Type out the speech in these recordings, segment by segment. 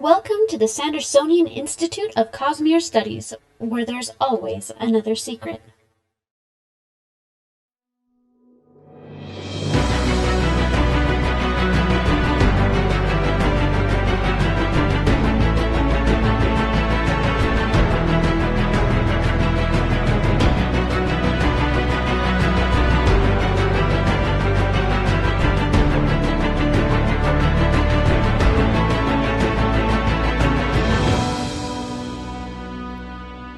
Welcome to the Sandersonian Institute of Cosmere Studies, where there's always another secret.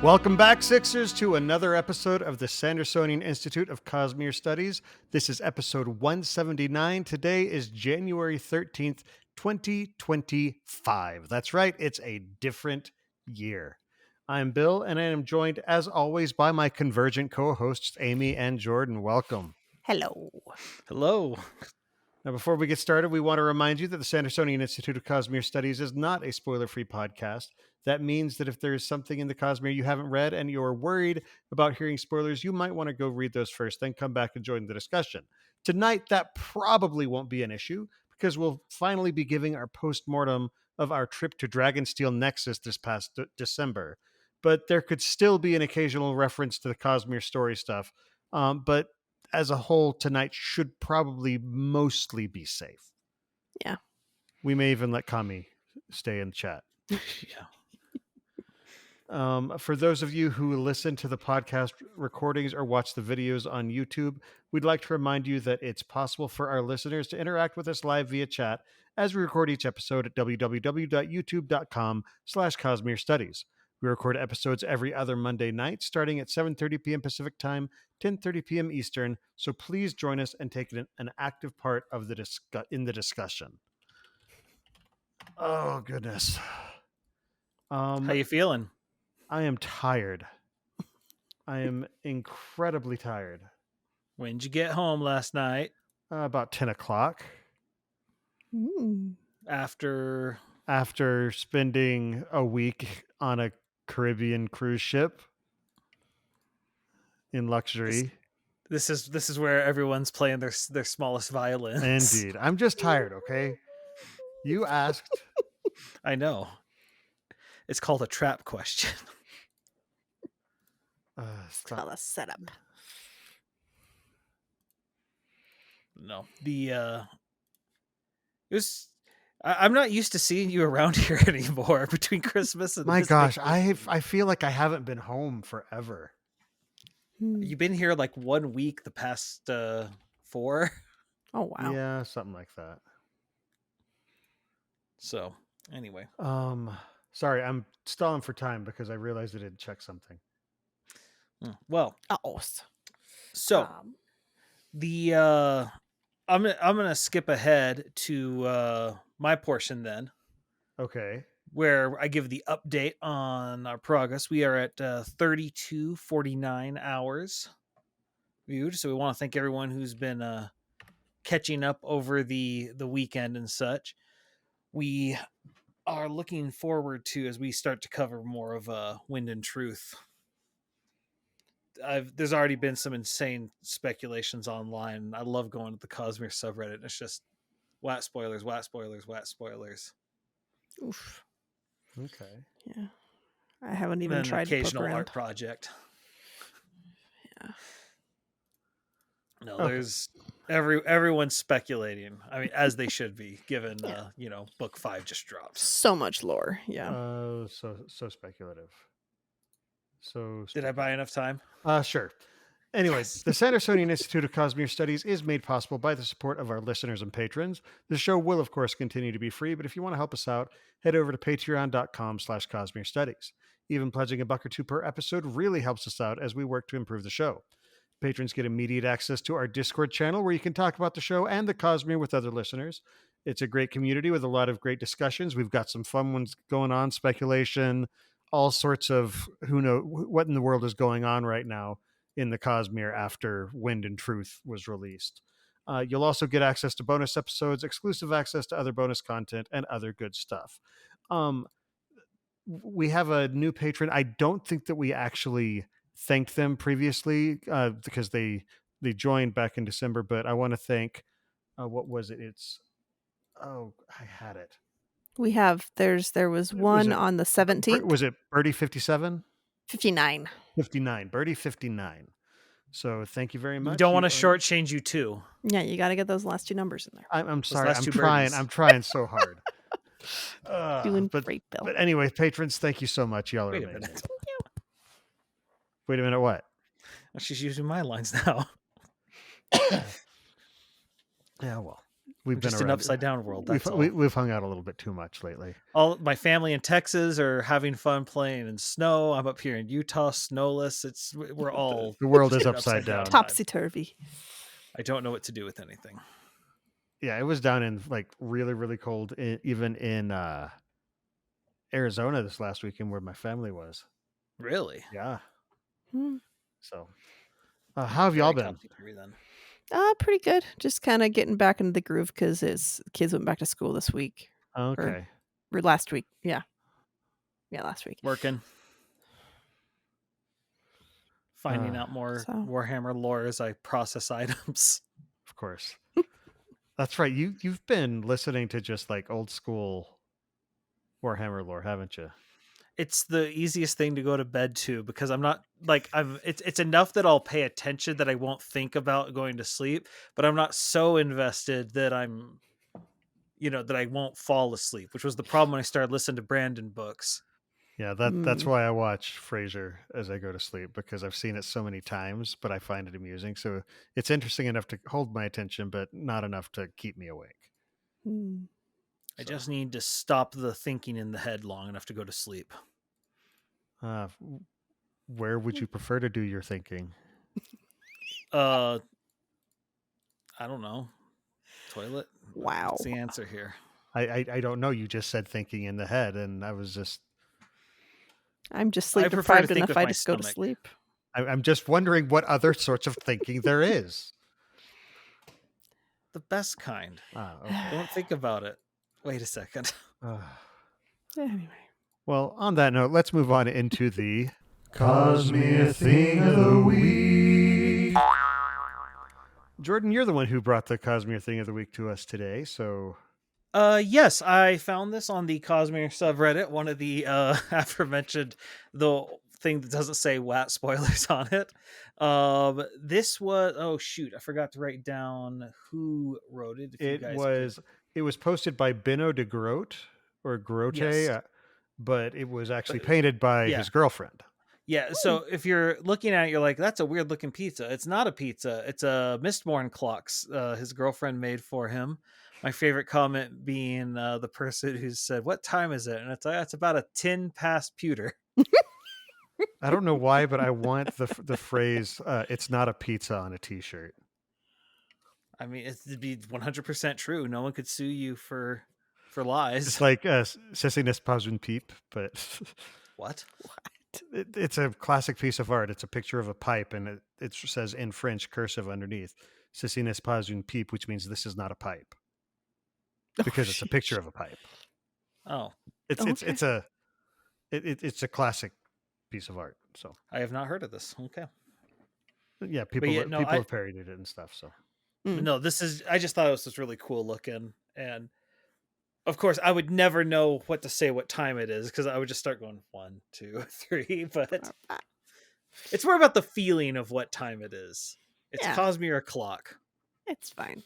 Welcome back, Sixers, to another episode of the Sandersonian Institute of Cosmere Studies. This is episode 179. Today is January 13th, 2025. That's right, it's a different year. I'm Bill, and I am joined, as always, by my convergent co-hosts, Amy and Jordan. Welcome. Hello. Hello. Now, before we get started, we want to remind you that the Sandersonian Institute of Cosmere Studies is not a spoiler-free podcast. That means that if there is something in the Cosmere you haven't read and you're worried about hearing spoilers, you might want to go read those first, then come back and join the discussion. Tonight, that probably won't be an issue because we'll finally be giving our post-mortem of our trip to Dragonsteel Nexus this past December. But there could still be an occasional reference to the Cosmere story stuff. But as a whole, tonight should probably mostly be safe. Yeah. We may even let Kami stay in the chat. Yeah. For those of you who listen to the podcast recordings or watch the videos on YouTube, we'd like to remind you that it's possible for our listeners to interact with us live via chat as we record each episode at www.youtube.com/Cosmere Studies. We record episodes every other Monday night, starting at 7:30 p.m. Pacific Time, 10:30 p.m. Eastern. So please join us and take an active part of the discussion. Oh goodness. How you feeling? I am tired. I am incredibly tired. When'd you get home last night? About 10 o'clock. After spending a week on a Caribbean cruise ship in luxury. This is where everyone's playing their smallest violins. Indeed. I'm just tired, okay? You asked. I know. It's called a trap question. It's called a setup. No. It was I'm not used to seeing you around here anymore between Christmas and my gosh, I feel like I haven't been home forever. You've been here like 1 week the past 4. Oh wow. Yeah, something like that. So, anyway. Sorry, I'm stalling for time because I realized I didn't check something. Well, so I'm gonna skip ahead to my portion then. Okay. Where I give the update on our progress. We are at 3249 hours viewed. So we want to thank everyone who's been catching up over the weekend and such. We are looking forward to, as we start to cover more of Wind and Truth. There's already been some insane speculations online. I love going to the Cosmere subreddit. It's just wat spoilers. Oof. Okay. Yeah. I haven't even tried to poke around. Art project. Yeah. No, there's everyone's speculating. I mean, as they should be, given book 5 just dropped. So much lore. Yeah. So speculative. Did I buy enough time? Sure. Anyways, the Sandersonian Institute of Cosmere Studies is made possible by the support of our listeners and patrons. The show will, of course, continue to be free, but if you want to help us out, head over to patreon.com/Cosmere Studies. Even pledging $1 or $2 per episode really helps us out as we work to improve the show. Patrons get immediate access to our Discord channel where you can talk about the show and the Cosmere with other listeners. It's a great community with a lot of great discussions. We've got some fun ones going on, speculation, all sorts of who knows what in the world is going on right now in the Cosmere after Wind and Truth was released. You'll also get access to bonus episodes, exclusive access to other bonus content, and other good stuff. We have a new patron. I don't think that we actually thanked them previously because they joined back in December, but I want to thank, what was it? I had it. There was one on the 17th. Was it Birdie 57? 59. 59. Birdie 59. So thank you very much. We don't want to shortchange you too. Yeah, you got to get those last two numbers in there. I'm sorry. I'm trying so hard. Doing great, Bill. But anyway, patrons, thank you so much. Y'all are amazing. Thank you. Wait a minute, what? She's using my lines now. Yeah, well, we've been just an upside down world. We've hung out a little bit too much lately. All my family in Texas are having fun playing in snow. I'm up here in Utah, snowless. We're all the world is upside down, topsy turvy. I don't know what to do with anything. Yeah, it was down in like really, really cold, even in Arizona this last weekend where my family was. Really? Yeah. So, how have y'all been? Pretty good. Just kind of getting back into the groove because his kids went back to school this week. Okay. Or last week. Yeah, last week. Working. Finding out more Warhammer lore as I process items. Of course. That's right. You've been listening to just like old school Warhammer lore, haven't you? It's the easiest thing to go to bed to because I'm not like it's enough that I'll pay attention that I won't think about going to sleep, but I'm not so invested that I'm that I won't fall asleep, which was the problem when I started listening to Brandon books. Yeah, that's why I watch Frasier as I go to sleep, because I've seen it so many times, but I find it amusing. So it's interesting enough to hold my attention, but not enough to keep me awake. I just need to stop the thinking in the head long enough to go to sleep. Where would you prefer to do your thinking? I don't know. Toilet? Wow. What's the answer here? I don't know. You just said thinking in the head, and I'm just sleep deprived enough I just go to sleep. I'm just wondering what other sorts of thinking there is. The best kind. Okay. Don't think about it. Wait a second. Anyway. Well, on that note, let's move on into the Cosmere Thing of the Week. Jordan, you're the one who brought the Cosmere Thing of the Week to us today, so... Yes, I found this on the Cosmere subreddit, one of the aforementioned, the thing that doesn't say WAT spoilers on it. This was, oh shoot, I forgot to write down who wrote it. It was posted by Benno de Groot, or Grote, yes. But it was actually painted by his girlfriend. Yeah, so if you're looking at it, you're like, that's a weird looking pizza. It's not a pizza. It's a Mistborn clocks his girlfriend made for him. My favorite comment being the person who said, "What time is it?" And it's like, it's about 10 past pewter. I don't know why, but I want the phrase, "It's not a pizza" on a t-shirt. I mean, it'd be 100% true. No one could sue you for lies. It's like "Ceci n'est pas une pipe," but what? It's a classic piece of art. It's a picture of a pipe, and it says in French cursive underneath, "Ceci n'est pas une pipe," which means this is not a pipe. Because it's a picture of a pipe. Oh, it's a classic piece of art. So I have not heard of this. Okay. Yeah, people have parodied it and stuff. So no, I just thought it was just really cool looking, and of course I would never know what to say what time it is because I would just start going 1, 2, 3. But it's more about the feeling of what time it is. It's Cosmere clock. It's fine.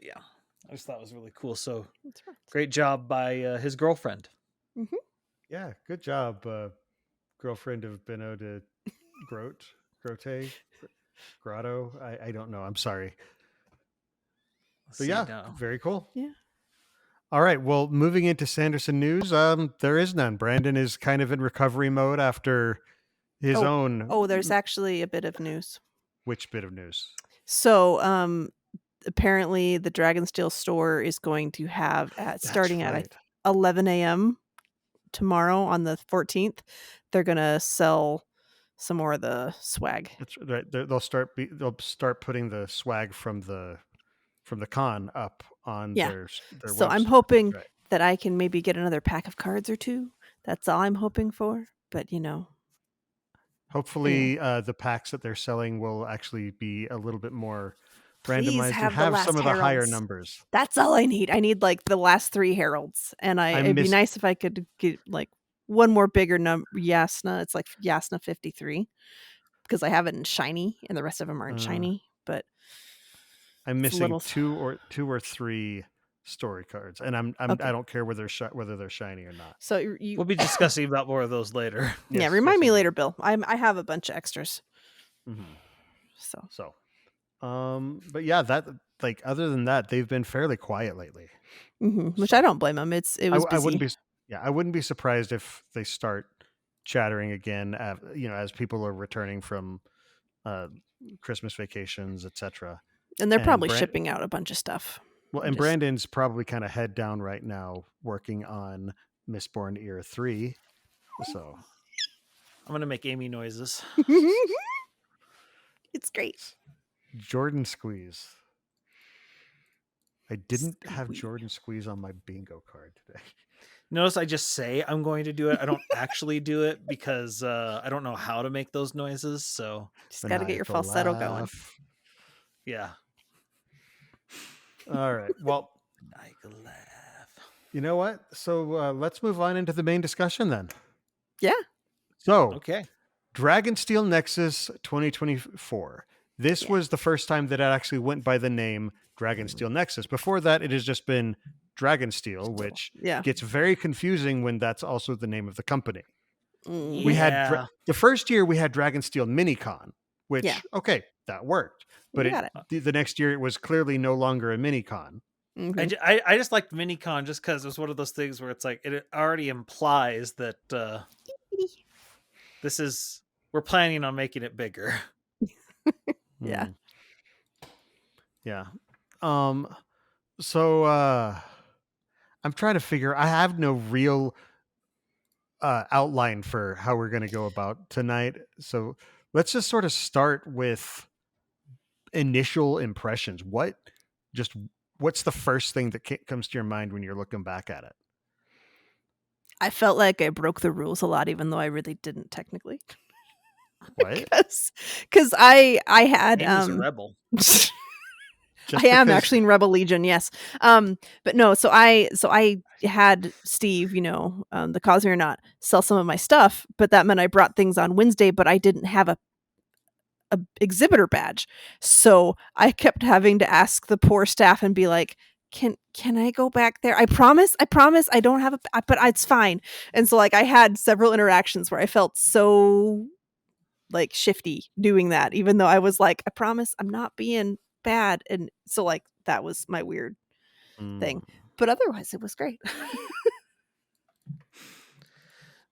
Yeah, I just thought it was really cool. So great job by his girlfriend. Mm-hmm. Yeah, good job, girlfriend of Benno de Grote, Grotto. I don't know. I'm sorry. But very cool. Yeah. All right. Well, moving into Sanderson news, there is none. Brandon is kind of in recovery mode after his own. Oh, there's actually a bit of news. Which bit of news? So, apparently the Dragonsteel store is going to have starting at 11 a.m. tomorrow on the 14th. They're going to sell some more of the swag. That's right. They'll start putting the swag from the con up on their so website. I'm hoping that I can maybe get another pack of cards or two. That's all I'm hoping for. But hopefully the packs that they're selling will actually be a little bit more Please randomized. You have the have last some of the higher heralds. numbers. That's all I need. I need like the last 3 heralds, and it'd be nice if I could get like one more bigger number. Yasna, it's like Yasna 53, because I have it in shiny, and the rest of them are in shiny. But I'm missing two or three story cards, and I don't care whether they're shiny or not. So we'll be discussing about more of those later. Yeah, remind me later, Bill. I have a bunch of extras. So, but yeah, that like other than that, they've been fairly quiet lately, which I don't blame them. It was busy. I wouldn't be surprised if they start chattering again. As people are returning from Christmas vacations, etc. And they're probably shipping out a bunch of stuff. Well, and Brandon's probably kind of head down right now working on Mistborn Ear 3. So I'm going to make Amy noises. It's great. Jordan Squeeze. I didn't have Jordan Squeeze on my bingo card today. Notice I just say I'm going to do it. I don't actually do it because I don't know how to make those noises. So just got to get your falsetto going. Yeah. All right. Well, I can laugh. You know what? So let's move on into the main discussion then. Yeah. So, okay. Dragonsteel Nexus 2024. This was the first time that it actually went by the name Dragonsteel Nexus. Before that, it has just been Dragonsteel, which gets very confusing when that's also the name of the company. We had the first year we had Dragonsteel MiniCon, which that worked. But the next year it was clearly no longer a MiniCon. I just liked MiniCon just because it was one of those things where it's like it already implies that we're planning on making it bigger. Yeah. So I'm trying to figure. I have no real outline for how we're going to go about tonight. So let's just sort of start with initial impressions. What's the first thing that comes to your mind when you're looking back at it? I felt like I broke the rules a lot, even though I really didn't technically. What? Because I had a rebel. I am actually in Rebel Legion, yes. But no, so I had Steve, the Cosmere not sell some of my stuff, but that meant I brought things on Wednesday, but I didn't have a exhibitor badge. So I kept having to ask the poor staff and be like, can I go back there? I promise I don't have but it's fine. And so like I had several interactions where I felt so like shifty doing that, even though I was like, I promise I'm not being bad. And so like that was my weird thing, but otherwise it was great.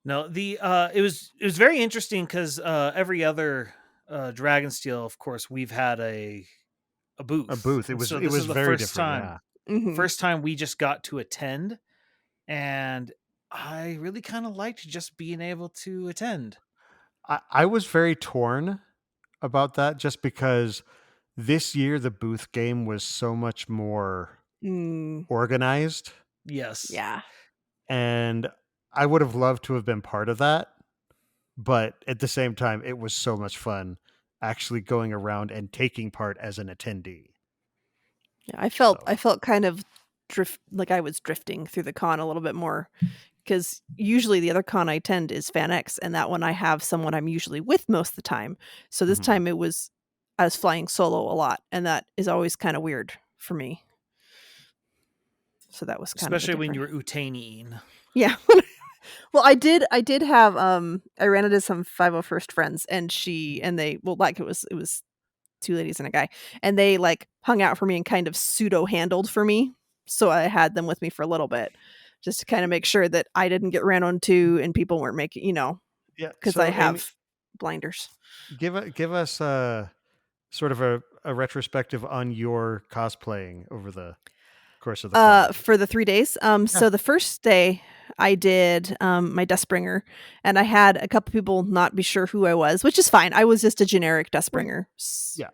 No, it was very interesting because every other Dragonsteel, of course, we've had a booth. It was so it was the very first different. Time. Mm-hmm. First time we just got to attend, and I really kind of liked just being able to attend. I was very torn about that just because this year the booth game was so much more organized. Yes. Yeah. And I would have loved to have been part of that. But at the same time, it was so much fun actually going around and taking part as an attendee. Yeah, I felt kind of like I was drifting through the con a little bit more, because usually the other con I attend is FanX, and that one I have someone I'm usually with most of the time. So this time I was flying solo a lot, and that is always kind of weird for me. So that was kind especially of when you were Utaniing. Yeah. Well, I did have I ran into some 501st friends, and they it was 2 ladies and a guy, and they like hung out for me and kind of pseudo handled for me. So I had them with me for a little bit just to kind of make sure that I didn't get ran onto and people weren't making, because I have blinders. Give us sort of a retrospective on your cosplaying over the course of the for the 3 days. So the first day I did my Dustbringer, and I had a couple people not be sure who I was, which is fine. I was just a generic Dustbringer. Yeah.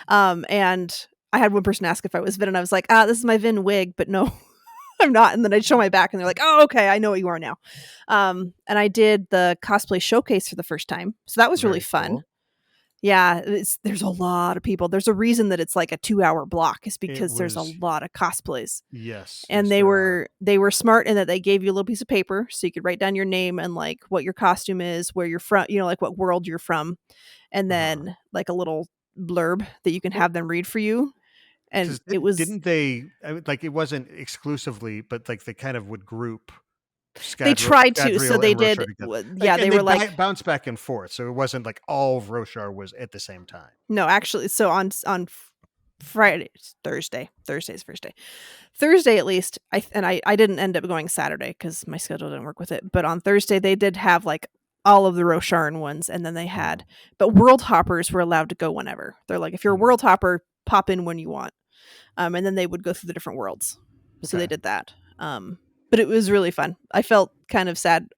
And I had one person ask if I was Vin, and I was like, this is my Vin wig, but no, I'm not. And then I'd show my back, and they're like, oh, okay, I know what you are now. And I did the cosplay showcase for the first time, so that was really fun. Yeah, there's a lot of people. There's a reason that it's like a 2-hour block, is because there's a lot of cosplays. Yes. And they were smart in that they gave you a little piece of paper so you could write down your name and like what your costume is, where you're from, like what world you're from, and then like a little blurb that you can have them read for you. And it was it wasn't exclusively, but like they kind of would group. They tried to, so they did. Yeah, they were like bounce back and forth, so it wasn't like all of Roshar was at the same time. No, actually, so on Friday, Thursday's first day. Thursday, at least, I didn't end up going Saturday because my schedule didn't work with it. But on Thursday, they did have like all of the Rosharan ones, and then they had, but world hoppers were allowed to go whenever. They're like, if you're a world hopper, pop in when you want, and then they would go through the different worlds. So they did that. But it was really fun. I felt kind of sad.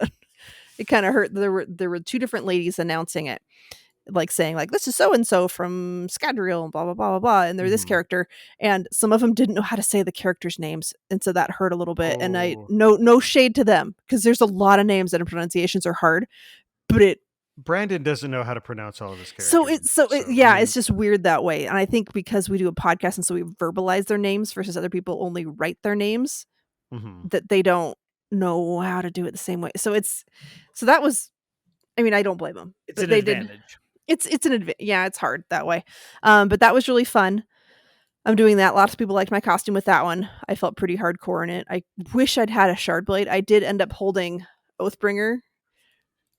It kind of hurt. There were two different ladies announcing it, like saying like, this is so and so from Scadrial, blah blah blah blah blah, and they're this character, and some of them didn't know how to say the characters' names, and so that hurt a little bit. And I no shade to them, because there's a lot of names that pronunciations are hard, but Brandon doesn't know how to pronounce all of his characters. It's just weird that way. And I think because we do a podcast and so we verbalize their names versus other people only write their names, that they don't know how to do it the same way. So that was, I mean, I don't blame them. It's an advantage. It's an advantage. Yeah, it's hard that way. But that was really fun. I'm doing that. Lots of people liked my costume with that one. I felt pretty hardcore in it. I wish I'd had a shard blade. I did end up holding Oathbringer,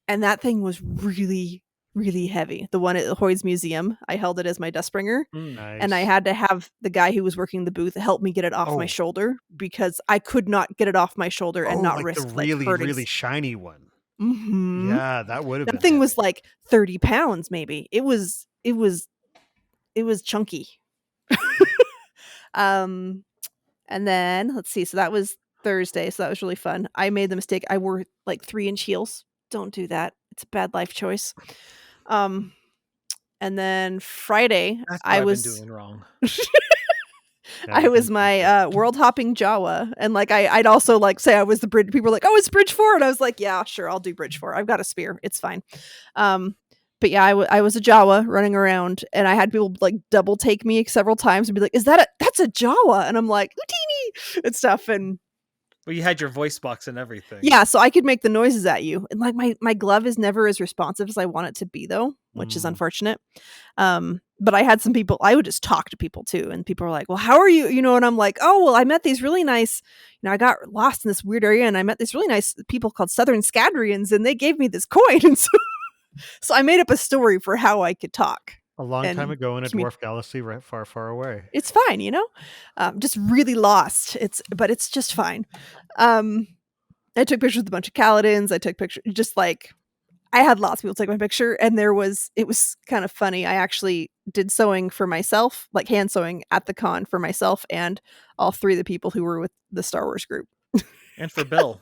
and that thing was really, really heavy. The one at Hoyd's Museum, I held it as my Dustbringer. Nice. And I had to have the guy who was working the booth help me get it off my shoulder, because I could not get it off my shoulder and not risk the really, really shiny one. Mm-hmm. Yeah, that would have been. That thing was like 30 pounds, maybe. It was chunky. And then let's see. So that was Thursday. So that was really fun. I made the mistake. I wore like 3-inch heels. Don't do that. It's a bad life choice. And then Friday, That's what I've been doing wrong. I was my world hopping Jawa, and like I'd also like say I was the bridge. People were like, "Oh, it's Bridge 4," and I was like, "Yeah, sure, I'll do Bridge 4. I've got a spear. It's fine." But yeah, I was a Jawa running around, and I had people like double take me several times and be like, that's a Jawa?" And I'm like, "Houdini," and stuff. And well, you had your voice box and everything. Yeah, so I could make the noises at you. And like my glove is never as responsive as I want it to be, though, which is unfortunate. But I had some people, I would just talk to people too. And people were like, "Well, how are you?" And I'm like, "Oh, well, I met these really nice, I got lost in this weird area and I met these really nice people called Southern Scadrians, and they gave me this coin." And so I made up a story for how I could talk. A long time ago in a dwarf galaxy right far, far away. It's fine, just really lost. But it's just fine. I took pictures with a bunch of Kaladins. I took pictures, just like, I had lots of people take my picture, and it was kind of funny. I actually did sewing for myself, like hand sewing at the con for myself and all 3 of the people who were with the Star Wars group. And for Bill.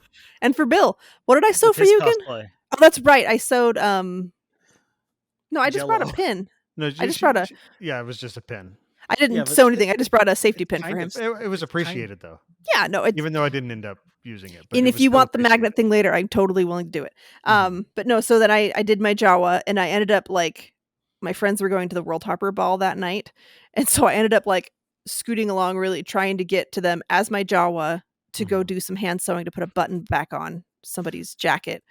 What did I sew for you again? Cosplay. Oh, that's right. I sewed, no, I just brought a pin. No, I just brought yeah, it was just a pin. I didn't sew anything. I just brought a safety pin for him. It was appreciated, though. Yeah, no. Even though I didn't end up using it. And if you want the magnet thing later, I'm totally willing to do it. But no, so then I did my Jawa, and I ended up like, my friends were going to the World Hopper Ball that night. And so I ended up like scooting along, really trying to get to them as my Jawa to go do some hand sewing to put a button back on somebody's jacket.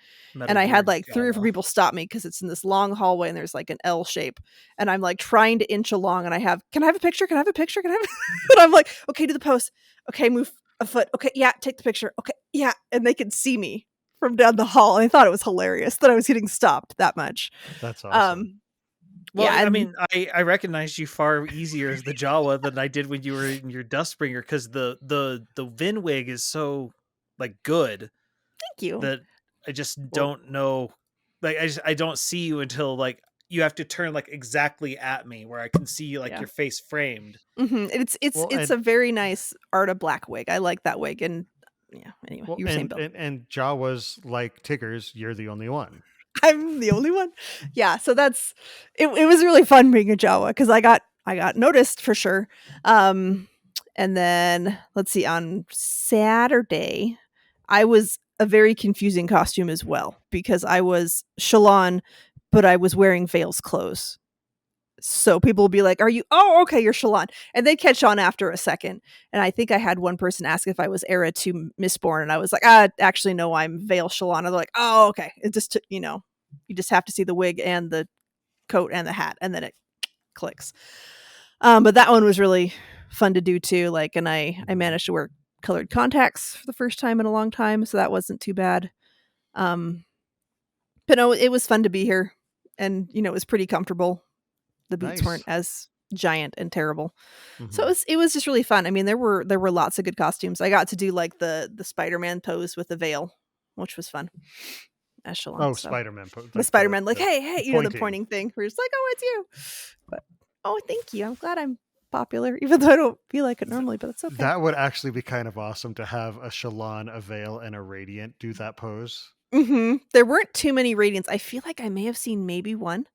And I had like 3 or 4 people stop me because it's in this long hallway and there's like an L shape, and I'm like trying to inch along, and can I have a picture? And I'm like, okay, do the pose. Okay, move a foot. Okay, yeah, take the picture. Okay, yeah. And they could see me from down the hall. And I thought it was hilarious that I was getting stopped that much. That's awesome. Well, yeah, I mean, I recognized you far easier as the Jawa than I did when you were in your Dustbringer, because the Vinwig is so like good. Thank you. That I just don't know. Like I don't see you until like you have to turn like exactly at me where I can see like your face framed. Mm-hmm. It's a very nice Arda black wig. I like that wig. And yeah, anyway, you were saying, Bill. And Jawas like Tiggers, you're the only one. I'm the only one. Yeah, so that's it was really fun being a Jawa, because I got noticed for sure. And then let's see, on Saturday I was a very confusing costume as well, because I was Shallan, but I was wearing Vale's clothes. So people will be like, "Are you? Oh, okay, you're Shallan," and they catch on after a second. And I think I had one person ask if I was Era to Mistborn, and I was like, actually, no, I'm Vale Shallan." And they're like, "Oh, okay." It just took, you just have to see the wig and the coat and the hat, and then it clicks. But that one was really fun to do too. Like, and I managed to wear colored contacts for the first time in a long time, so that wasn't too bad. But no, it was fun to be here, and it was pretty comfortable. The boots weren't as giant and terrible. So it was just really fun. I mean, there were lots of good costumes. I got to do like the Spider-Man pose with the veil, which was fun. As Shallan, Oh, so. Spider-Man pose. The Spider-Man, like, hey, the pointing. pointing thing. We're just like, oh, it's you. But thank you. I'm glad I'm popular, even though I don't feel like it normally, but it's okay. That would actually be kind of awesome to have a Shallan, a Veil, and a Radiant do that pose. There weren't too many Radiants. I feel like I may have seen maybe one.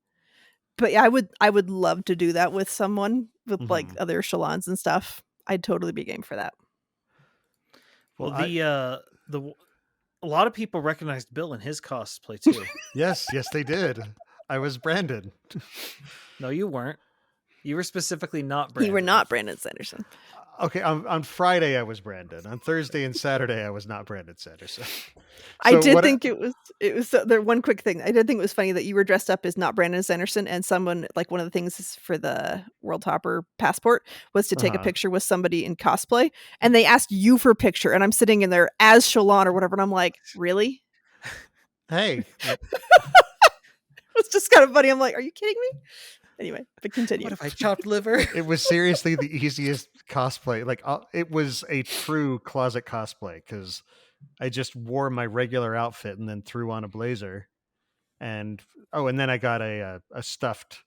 But yeah, I would love to do that with someone with like other Shallans and stuff. I'd totally be game for that. Well, a lot of people recognized Bill in his cosplay too. yes, they did. I was Brandon. No, you weren't. You were specifically not Brandon. You were not Brandon Sanderson. Okay, on Friday I was Brandon. On Thursday and Saturday I was not Brandon Sanderson. I did think it was there. One quick thing, I did think it was funny that you were dressed up as not Brandon Sanderson, and someone, like, one of the things for the World Hopper passport was to take a picture with somebody in cosplay, and they asked you for a picture, and I'm sitting in there as Shallan or whatever, and I'm like, really? Hey. It's just kind of funny. I'm like, are you kidding me? Anyway, but continue. What if I chopped liver? It was seriously the easiest cosplay. Like, it was a true closet cosplay because I just wore my regular outfit and then threw on a blazer, and then I got a stuffed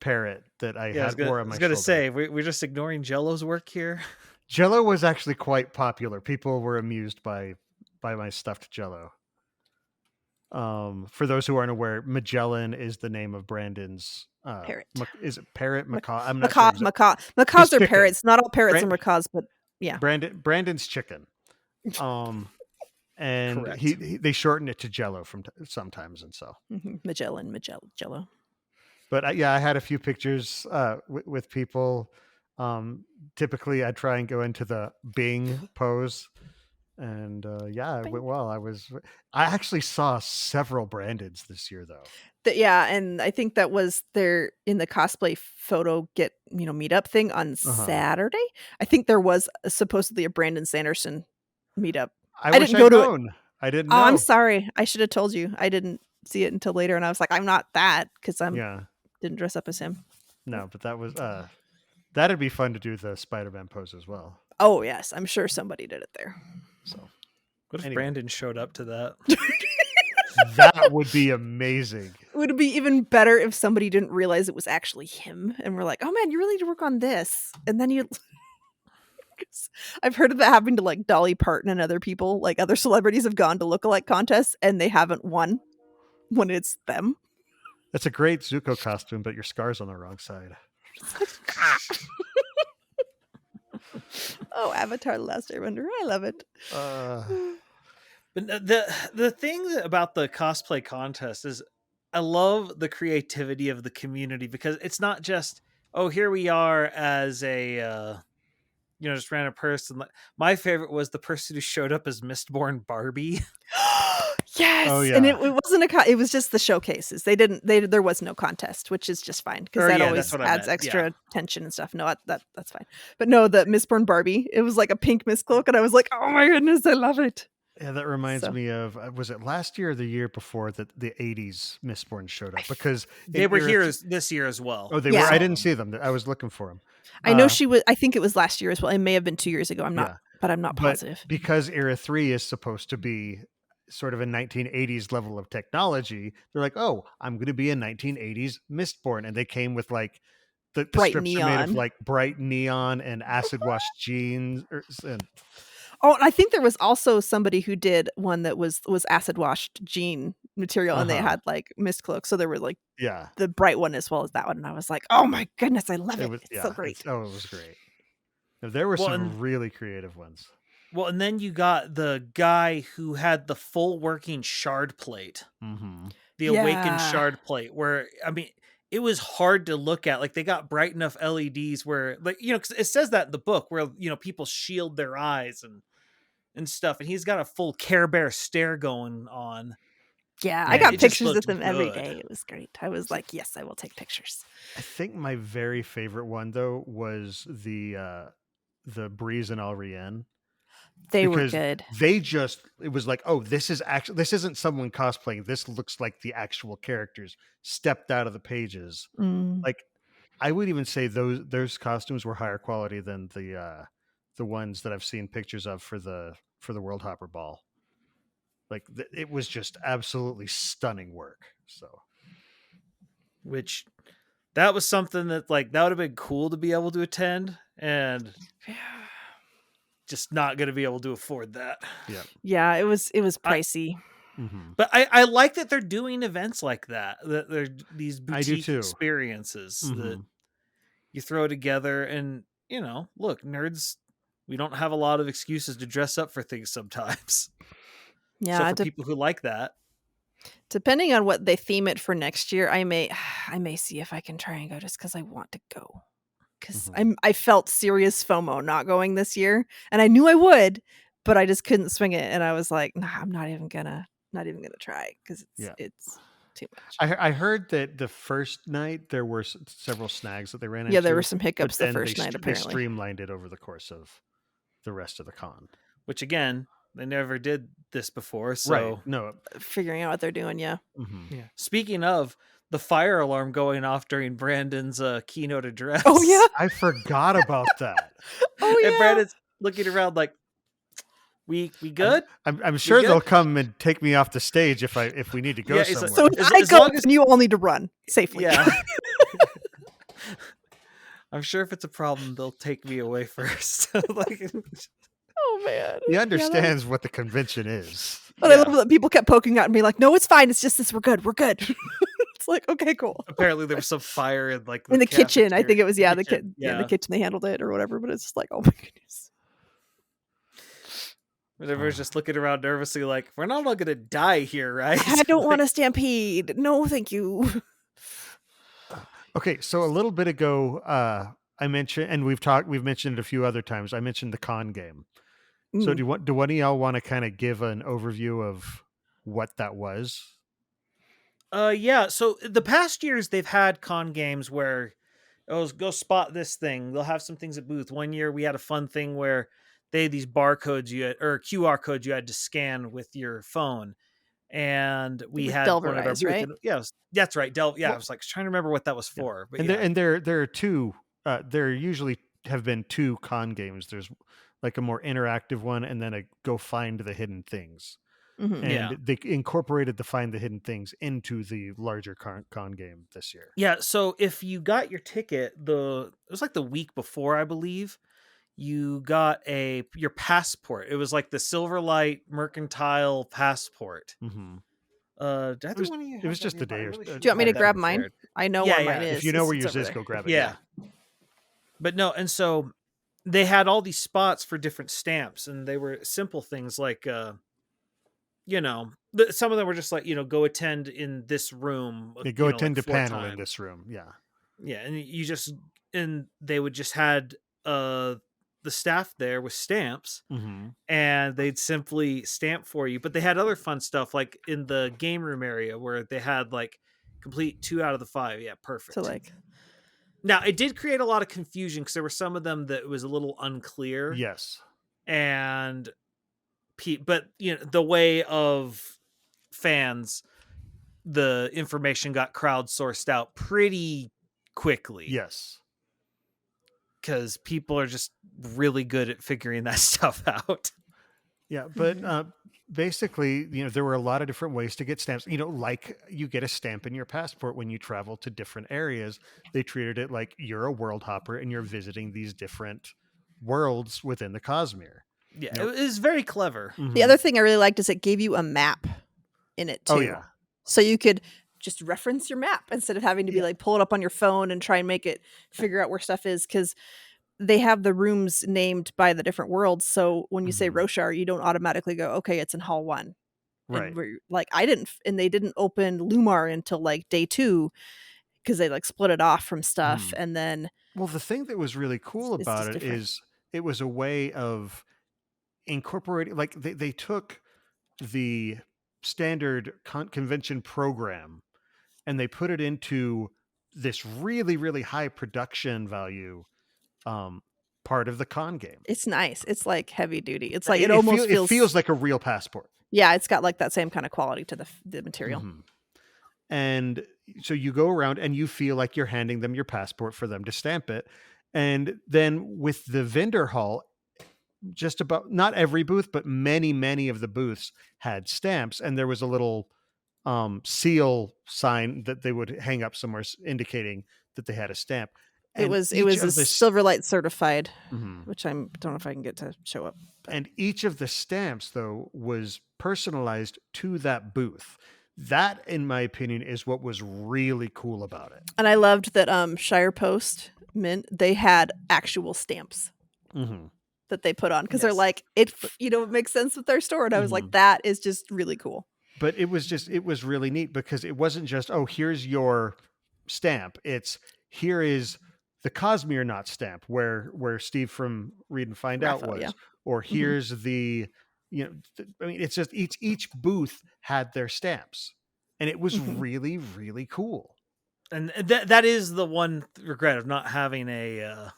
parrot that I wore on my shoulder. I was going to say, we're just ignoring Jello's work here. Jello was actually quite popular. People were amused by my stuffed Jello. For those who aren't aware, Magellan is the name of Brandon's parrot. Is it parrot? Macaw? I'm not sure. Macaws are parrots. Not all parrots are macaws, but yeah. Brandon's chicken. And they shorten it to Jello sometimes, and so Magellan, Jello. But I had a few pictures with people. Typically, I'd try and go into the Bing pose. And it went well. I actually saw several Brandons this year, though. And I think that was there in the cosplay photo meetup thing on Saturday. I think there was supposedly a Brandon Sanderson meetup. I didn't go to it. I didn't know. Oh, I'm sorry. I should have told you. I didn't see it until later, and I was like, I'm not that because didn't dress up as him. No, but that was that'd be fun to do the Spider-Man pose as well. Oh yes, I'm sure somebody did it there. So, what if Brandon showed up to that? That would be amazing. It would be even better if somebody didn't realize it was actually him, and we're like, "Oh man, you really need to work on this." And then I've heard of that happening to like Dolly Parton and other people, like other celebrities have gone to lookalike contests and they haven't won when it's them. That's a great Zuko costume, but your scar's on the wrong side. Oh, Avatar: The Last Airbender. I love it. But the thing about the cosplay contest is I love the creativity of the community, because it's not just, oh, here we are as a just random person. My favorite was the person who showed up as Mistborn Barbie. Yes. Oh, yeah. And it wasn't it was just the showcases. There was no contest, which is just fine, because that always adds extra tension and stuff. No, that's fine. But no, the Mistborn Barbie, it was like a pink mistcloak, and I was like, oh my goodness, I love it. Yeah, that reminds me of, was it last year or the year before that the 80s Mistborn showed up? Because they were here this year as well. Oh, they were? I didn't see them. I was looking for them. I know I think it was last year as well. It may have been 2 years ago. I'm not positive. But because Era 3 is supposed to be sort of a 1980s level of technology, they're like, oh, I'm going to be a 1980s Mistborn. And they came with like the strips made of like bright neon and acid wash jeans. Oh, and I think there was also somebody who did one that was acid washed jean material, and they had like mist cloaks. So there were like the bright one as well as that one. And I was like, oh my goodness, I love it. It's so great. It was great. There were some really creative ones. Well, and then you got the guy who had the full working shard plate. Mm-hmm. The awakened shard plate, where, I mean, it was hard to look at. Like, they got bright enough LEDs where, like, 'cause it says that in the book where, people shield their eyes and stuff. And he's got a full Care Bear stare going on. Yeah, I And got it just pictures of looked them every good. day. It was great. I was like, yes, I will take pictures. I think my very favorite one though was the Breeze and Alrienne. They were good. It was like, oh, this isn't someone cosplaying. This looks like the actual characters stepped out of the pages. Like, I would even say those costumes were higher quality than the ones that I've seen pictures of for the World Hopper Ball. Like, it was just absolutely stunning work. So, which that was something that, like, that would have been cool to be able to attend, and just not going to be able to afford that. Yeah, it was pricey. But I like that they're doing events like that. That they're these boutique experiences that you throw together, and look, nerds, we don't have a lot of excuses to dress up for things sometimes. Yeah, so for people who like that, depending on what they theme it for next year, I may see if I can try and go, just because I want to go. Because I felt serious FOMO not going this year, and I knew I would, but I just couldn't swing it, and I was like, nah, I'm not even gonna try, because it's too much. I heard that the first night there were several snags that they ran into. Yeah, there were some hiccups the first night. Apparently, they streamlined it over the course of the rest of the con. Which, again, they never did this before, so right. No, figuring out what they're doing. Yeah. Yeah. Speaking of the fire alarm going off during Brandon's keynote address. Oh yeah, I forgot about that. Oh yeah. And Brandon's looking around like, we good? I'm sure they'll come and take me off the stage if we need to go somewhere. So I go, and you all need to run safely. Yeah. I'm sure if it's a problem, they'll take me away first. Like, oh man, he understands what the convention is. But I love that people kept poking at me like, "No, it's fine. It's just this. We're good. We're good." It's like, okay, cool. Apparently, there was some fire in the kitchen. I think it was the kitchen. Yeah, the kitchen. They handled it or whatever. But it's just like, oh my goodness. Everyone's just looking around nervously, like, we're not all gonna die here, right? I don't want to stampede. No, thank you. Okay, so a little bit ago, I mentioned, and we've mentioned it a few other times. I mentioned the con game. So do one of y'all want to kind of give an overview of what that was? Yeah. So the past years they've had con games where go spot this thing. They'll have some things at booth. One year we had a fun thing where they had these barcodes or QR codes you had to scan with your phone. And we had one at our booth. Right? Yeah, that's right. I was like trying to remember what that was for. But there are two. There usually have been two con games. There's like a more interactive one, and then a go find the hidden things. And they incorporated the find the hidden things into the larger con game this year. Yeah. So if you got your ticket, it was like the week before, I believe, you got your passport. It was like the Silverlight Mercantile passport. It was just the day. Do you want me to grab mine? I know where mine is. If you know where yours is, go grab it. Yeah. But no, and so they had all these spots for different stamps, and they were simple things like, some of them were just like, go attend in this room. Go attend a panel in this room. Yeah. Yeah, and they would just had the staff there with stamps, and they'd simply stamp for you. But they had other fun stuff like in the game room area where they had like complete 2 out of the 5. Yeah, perfect. So like, now it did create a lot of confusion because there were some of them that was a little unclear. Yes, and but the way of fans, the information got crowdsourced out pretty quickly. Yes. Because people are just really good at figuring that stuff out. Yeah, but basically, there were a lot of different ways to get stamps. Like you get a stamp in your passport when you travel to different areas. They treated it like you're a world hopper and you're visiting these different worlds within the Cosmere. Yeah, it was very clever. The other thing I really liked is it gave you a map in it too. Oh yeah. So you could just reference your map instead of having to be like pull it up on your phone and try and figure out where stuff is, because they have the rooms named by the different worlds. So when you say Roshar, you don't automatically go, okay, it's in Hall 1. Right. And like they didn't open Lumar until like day 2, because they like split it off from stuff, and then well, the thing that was really cool it's about just it different. is it was a way of incorporating, like they took the standard convention program and they put it into this really, really high production value part of the con game. It's nice. It's like heavy duty. It's like it almost feels like a real passport. Yeah, it's got like that same kind of quality to the material. And so you go around and you feel like you're handing them your passport for them to stamp it. And then with the vendor hall, just about not every booth, but many of the booths had stamps, and there was a little seal sign that they would hang up somewhere indicating that they had a stamp. And it was a Silverlight certified, which I don't know if I can get to show up. But. And each of the stamps, though, was personalized to that booth. That, in my opinion, is what was really cool about it. And I loved that Shire Post Mint, they had actual stamps that they put on, because they're like, it makes sense with their store. And I was like, that is just really cool. But it was really neat, because it wasn't just, oh, here's your stamp. It's, here is the Cosmere not stamp where Steve from Read and Find Out was, or here's the, it's just each booth had their stamps, and it was really, really cool. And that is the one regret of not having a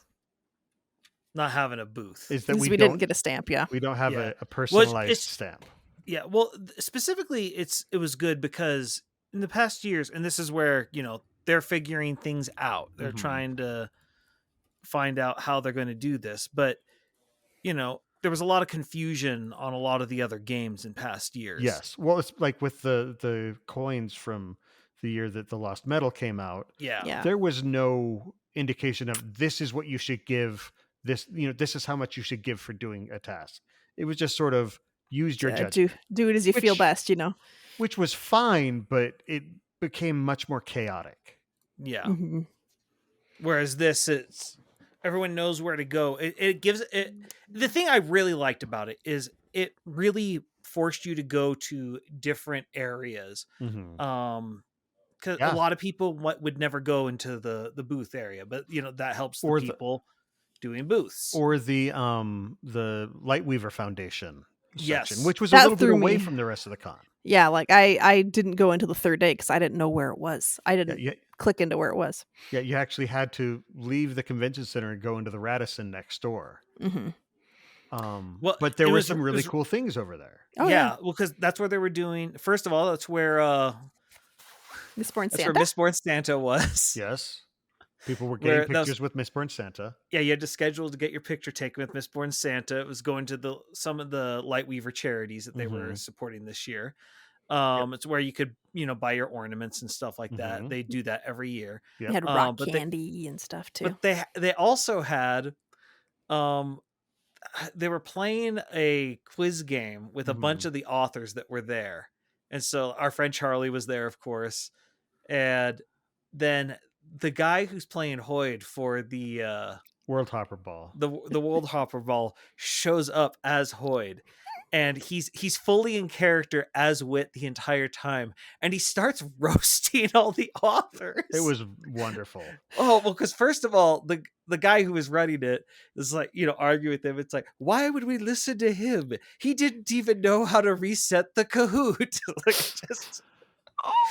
booth, is that we didn't get a stamp. Yeah, we don't have a personalized stamp. Yeah, well, specifically, it was good because in the past years, and this is where they're figuring things out. They're trying to find out how they're going to do this, but there was a lot of confusion on a lot of the other games in past years. Yes, well, it's like with the coins from the year that the Lost Metal came out. Yeah. There was no indication of this is what you should give. This this is how much you should give for doing a task. It was just sort of use your judgment. Do it as you feel best, Which was fine, but it became much more chaotic. Yeah. Whereas this, it's everyone knows where to go. It gives it. The thing I really liked about it is it really forced you to go to different areas. Because a lot of people would never go into the booth area, but that helps the people doing booths, or the Lightweaver Foundation section, which was that a little bit away from the rest of the con. Yeah, like I didn't go into the third day because I didn't know where it was. I didn't click into where it was. Yeah, you actually had to leave the convention center and go into the Radisson next door. But there were some really cool things over there. Oh, well, because that's where they were doing. First of all, that's where Mistborn Santa. That's where Mistborn Santa was. Yes. People were getting pictures with Mistborn Santa. Yeah, you had to schedule to get your picture taken with Mistborn Santa. It was going to some of the Lightweaver charities that they were supporting this year. It's where you could, buy your ornaments and stuff like that. They do that every year. They had rock candy and stuff too. But they also had, they were playing a quiz game with a bunch of the authors that were there. And so our friend Charlie was there, of course. And then the guy who's playing Hoyd for the World Hopper Ball, the World Hopper Ball, shows up as Hoyd, and he's fully in character as Wit the entire time, and he starts roasting all the authors. It was wonderful. Oh, well, because first of all, the guy who was running it is like, arguing with him. It's like, why would we listen to him? He didn't even know how to reset the Kahoot.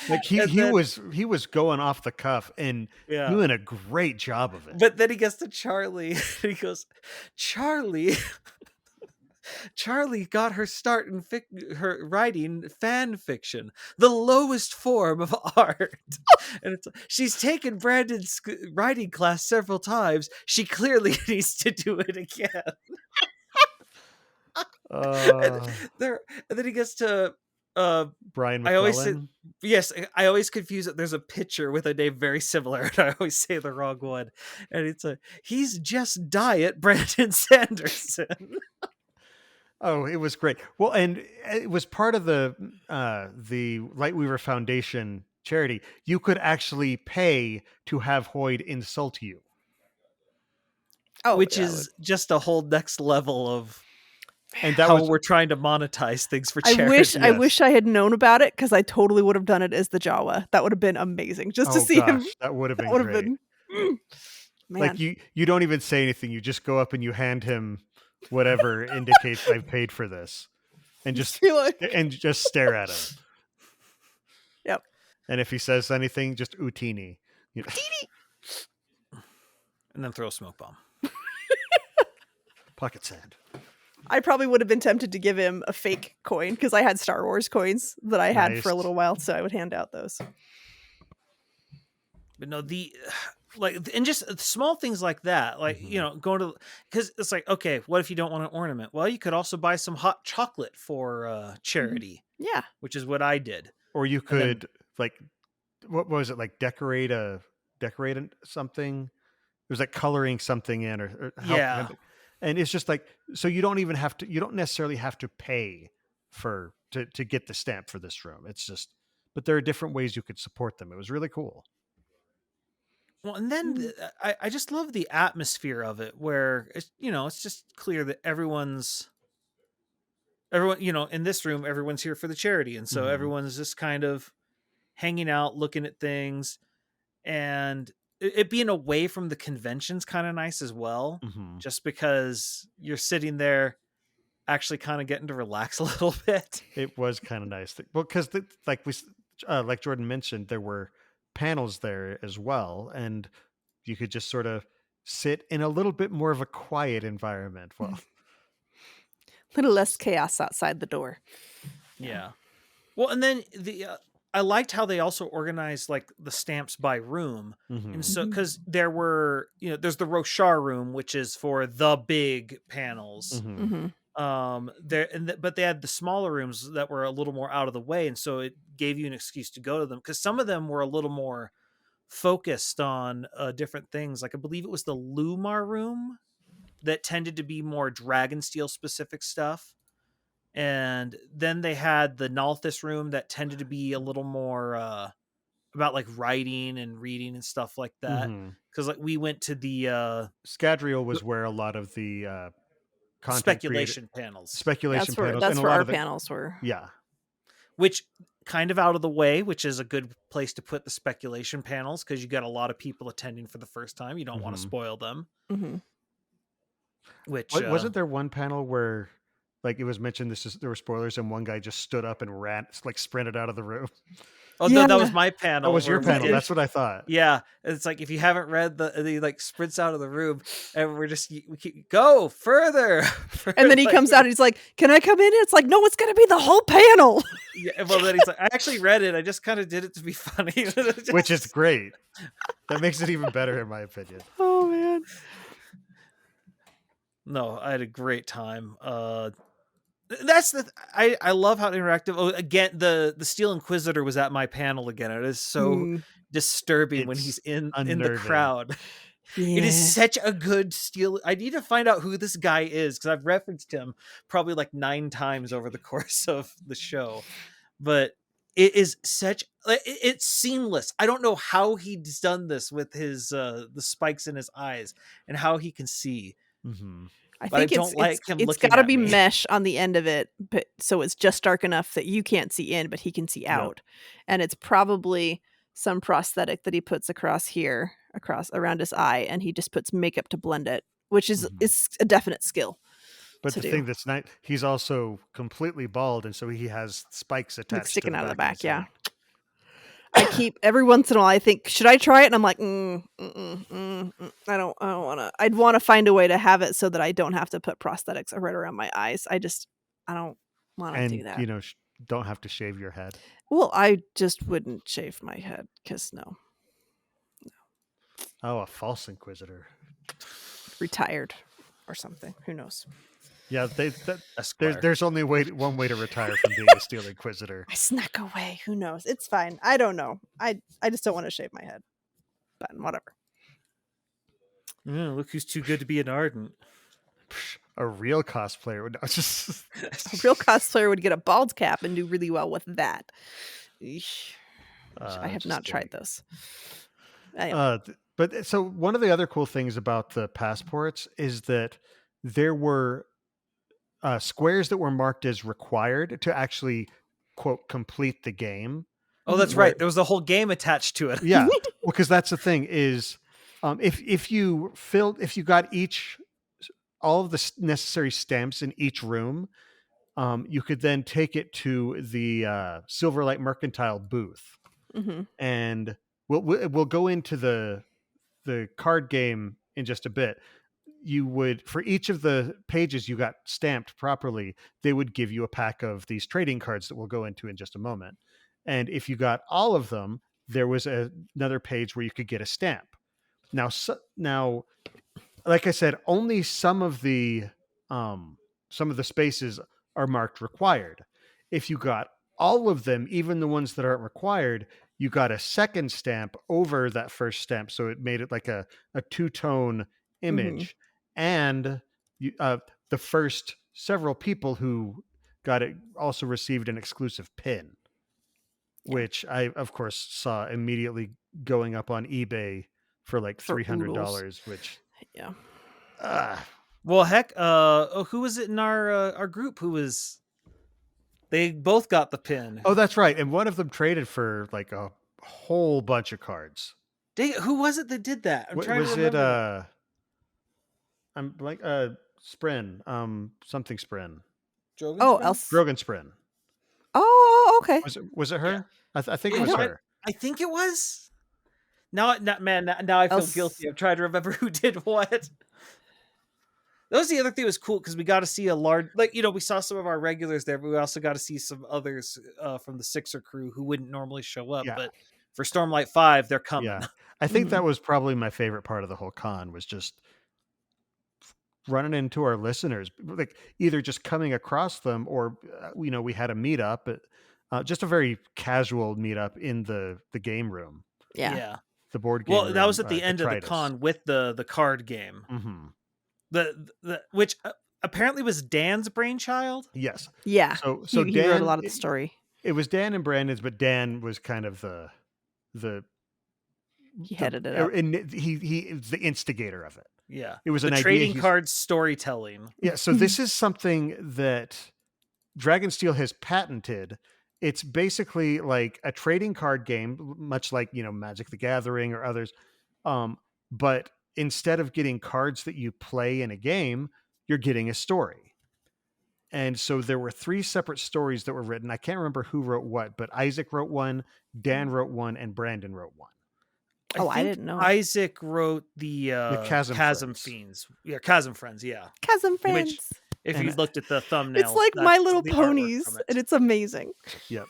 Like he was going off the cuff and doing a great job of it. But then he gets to Charlie and he goes, Charlie got her start in her writing fan fiction, the lowest form of art. And she's taken Brandon's writing class several times. She clearly needs to do it again. And then he gets to Brian McClellan. I always confuse it. There's a picture with a name very similar, and I always say the wrong one. And it's he's just Diet Brandon Sanderson. Oh, it was great. Well, and it was part of the Lightweaver Foundation charity. You could actually pay to have Hoyd insult you. Which is just a whole next level of And that how was we're trying to monetize things for charity. I wish I had known about it, because I totally would have done it as the Jawa. That would have been amazing. Just to see him. That would have been That would great. have been man. Like you don't even say anything. You just go up and you hand him whatever indicates I've paid for this, and just stare at him. Yep. And if he says anything, just Utini. You know. And then throw a smoke bomb. Pocket sand. I probably would have been tempted to give him a fake coin, because I had Star Wars coins that I had for a little while, so I would hand out those. But no, and just small things like that, like, going to, because it's like, okay, what if you don't want an ornament? Well, you could also buy some hot chocolate for charity. Yeah. Which is what I did. Or you could what was it, like decorate something? It was like coloring something in or help. And it's just like, so you don't necessarily have to pay to get the stamp for this room. It's just, but there are different ways you could support them. It was really cool. Well, and then I just love the atmosphere of it, where it's just clear that everyone, in this room, everyone's here for the charity. And so everyone's just kind of hanging out, looking at things, and it being away from the convention's kind of nice as well, just because you're sitting there actually kind of getting to relax a little bit. It was kind of nice. Well, because like Jordan mentioned, there were panels there as well, and you could just sort of sit in a little bit more of a quiet environment. Well, a little less chaos outside the door. Yeah. Well, and then I liked how they also organized like the stamps by room. And so, because there were, there's the Roshar room, which is for the big panels. But they had the smaller rooms that were a little more out of the way, and so it gave you an excuse to go to them, because some of them were a little more focused on different things. Like I believe it was the Lumar room that tended to be more Dragonsteel specific stuff. And then they had the Nalthis room that tended to be a little more about like writing and reading and stuff like that. Because like we went to the Scadrial was where a lot of the speculation panels. That's where our panels were. Yeah. Which kind of out of the way, which is a good place to put the speculation panels, because you got a lot of people attending for the first time. You don't want to spoil them. Which wasn't there one panel where like it was mentioned there were spoilers, and one guy just stood up and ran, like sprinted out of the room? Oh, yeah. That was my panel. That was your panel. That's what I thought. Yeah. It's like, if you haven't read he like sprints out of the room, and we keep, go further. And then he comes out and he's like, can I come in? And it's like, no, it's going to be the whole panel. Yeah. Well, then he's like, I actually read it. I just kind of did it to be funny. Which is great. That makes it even better, in my opinion. Oh, man. No, I had a great time. That's I love how interactive. Oh, again, the Steel Inquisitor was at my panel again. It is so disturbing when he's in the crowd. Yeah. It is such a good Steel. I need to find out who this guy is, because I've referenced him probably like 9 times over the course of the show. But it is it's seamless. I don't know how he's done this with his the spikes in his eyes and how he can see. I think it's got to be mesh on the end of it, but so it's just dark enough that you can't see in, but he can see out. And it's probably some prosthetic that he puts across around his eye, and he just puts makeup to blend it, which is a definite skill. But the thing that's not, he's also completely bald, and so he has spikes attached, sticking out of the back. Yeah. I keep every once in a while, I think, should I try it? And I'm like, I don't want to. I'd want to find a way to have it so that I don't have to put prosthetics right around my eyes. I don't want to do that. And don't have to shave your head. Well, I just wouldn't shave my head, because no. Oh, a false Inquisitor. Retired or something. Who knows? Yeah, there's only one way to retire from being a Steel Inquisitor. I snuck away. Who knows? It's fine. I don't know. I just don't want to shave my head. But whatever. Look who's too good to be an Ardent. A real cosplayer would just a real cosplayer would get a bald cap and do really well with that. I have not tried those. Anyway. But so one of the other cool things about the passports is that there were squares that were marked as required to actually, quote, complete the game. Oh, that's right. There was a whole game attached to it. Yeah, well, because that's the thing is, if you got all of the necessary stamps in each room, you could then take it to the Silverlight Mercantile booth, and we'll go into the card game in just a bit. You would, for each of the pages you got stamped properly, they would give you a pack of these trading cards that we'll go into in just a moment. And if you got all of them, there was another page where you could get a stamp. Now, like I said, only some of the spaces are marked required. If you got all of them, even the ones that aren't required, you got a second stamp over that first stamp, so it made it like a two-tone image. And the first several people who got it also received an exclusive pin, which I, of course, saw immediately going up on eBay for like $300, which well, heck, who was it in our group who was? They both got the pin. Oh, that's right, and one of them traded for like a whole bunch of cards. Who was it that did that? I'm trying to remember. I'm like Sprin, something Sprin. Drogon Sprin. Oh, okay. Was it her? Yeah. I think it was her. I think it was. Now I feel guilty. I'm trying to remember who did what. That was the other thing that was cool because we got to see a large, we saw some of our regulars there, but we also got to see some others from the Sixer crew who wouldn't normally show up. Yeah. But for Stormlight 5, they're coming. Yeah. I think that was probably my favorite part of the whole con, was just running into our listeners, like either just coming across them or, we had a meetup, just a very casual meetup in the game room. Yeah. The board game. Well, that was at the end of the con with the card game. Mm-hmm. Which apparently was Dan's brainchild. Yes. Yeah. So he Dan wrote a lot of the story. It was Dan and Brandon's, but Dan was kind of he headed it up. And he is the instigator of it. Yeah. It was the trading cards storytelling. Yeah. So this is something that Dragonsteel has patented. It's basically like a trading card game, much like, Magic the Gathering or others. But instead of getting cards that you play in a game, you're getting a story. And so there were 3 separate stories that were written. I can't remember who wrote what, but Isaac wrote one, Dan wrote one, and Brandon wrote one. I didn't know. Isaac wrote the Chasm Fiends. Yeah, Chasm Friends, yeah. Chasm Friends. Which, if you looked at the thumbnail, it's like My Little Ponies, and it's amazing. Yep.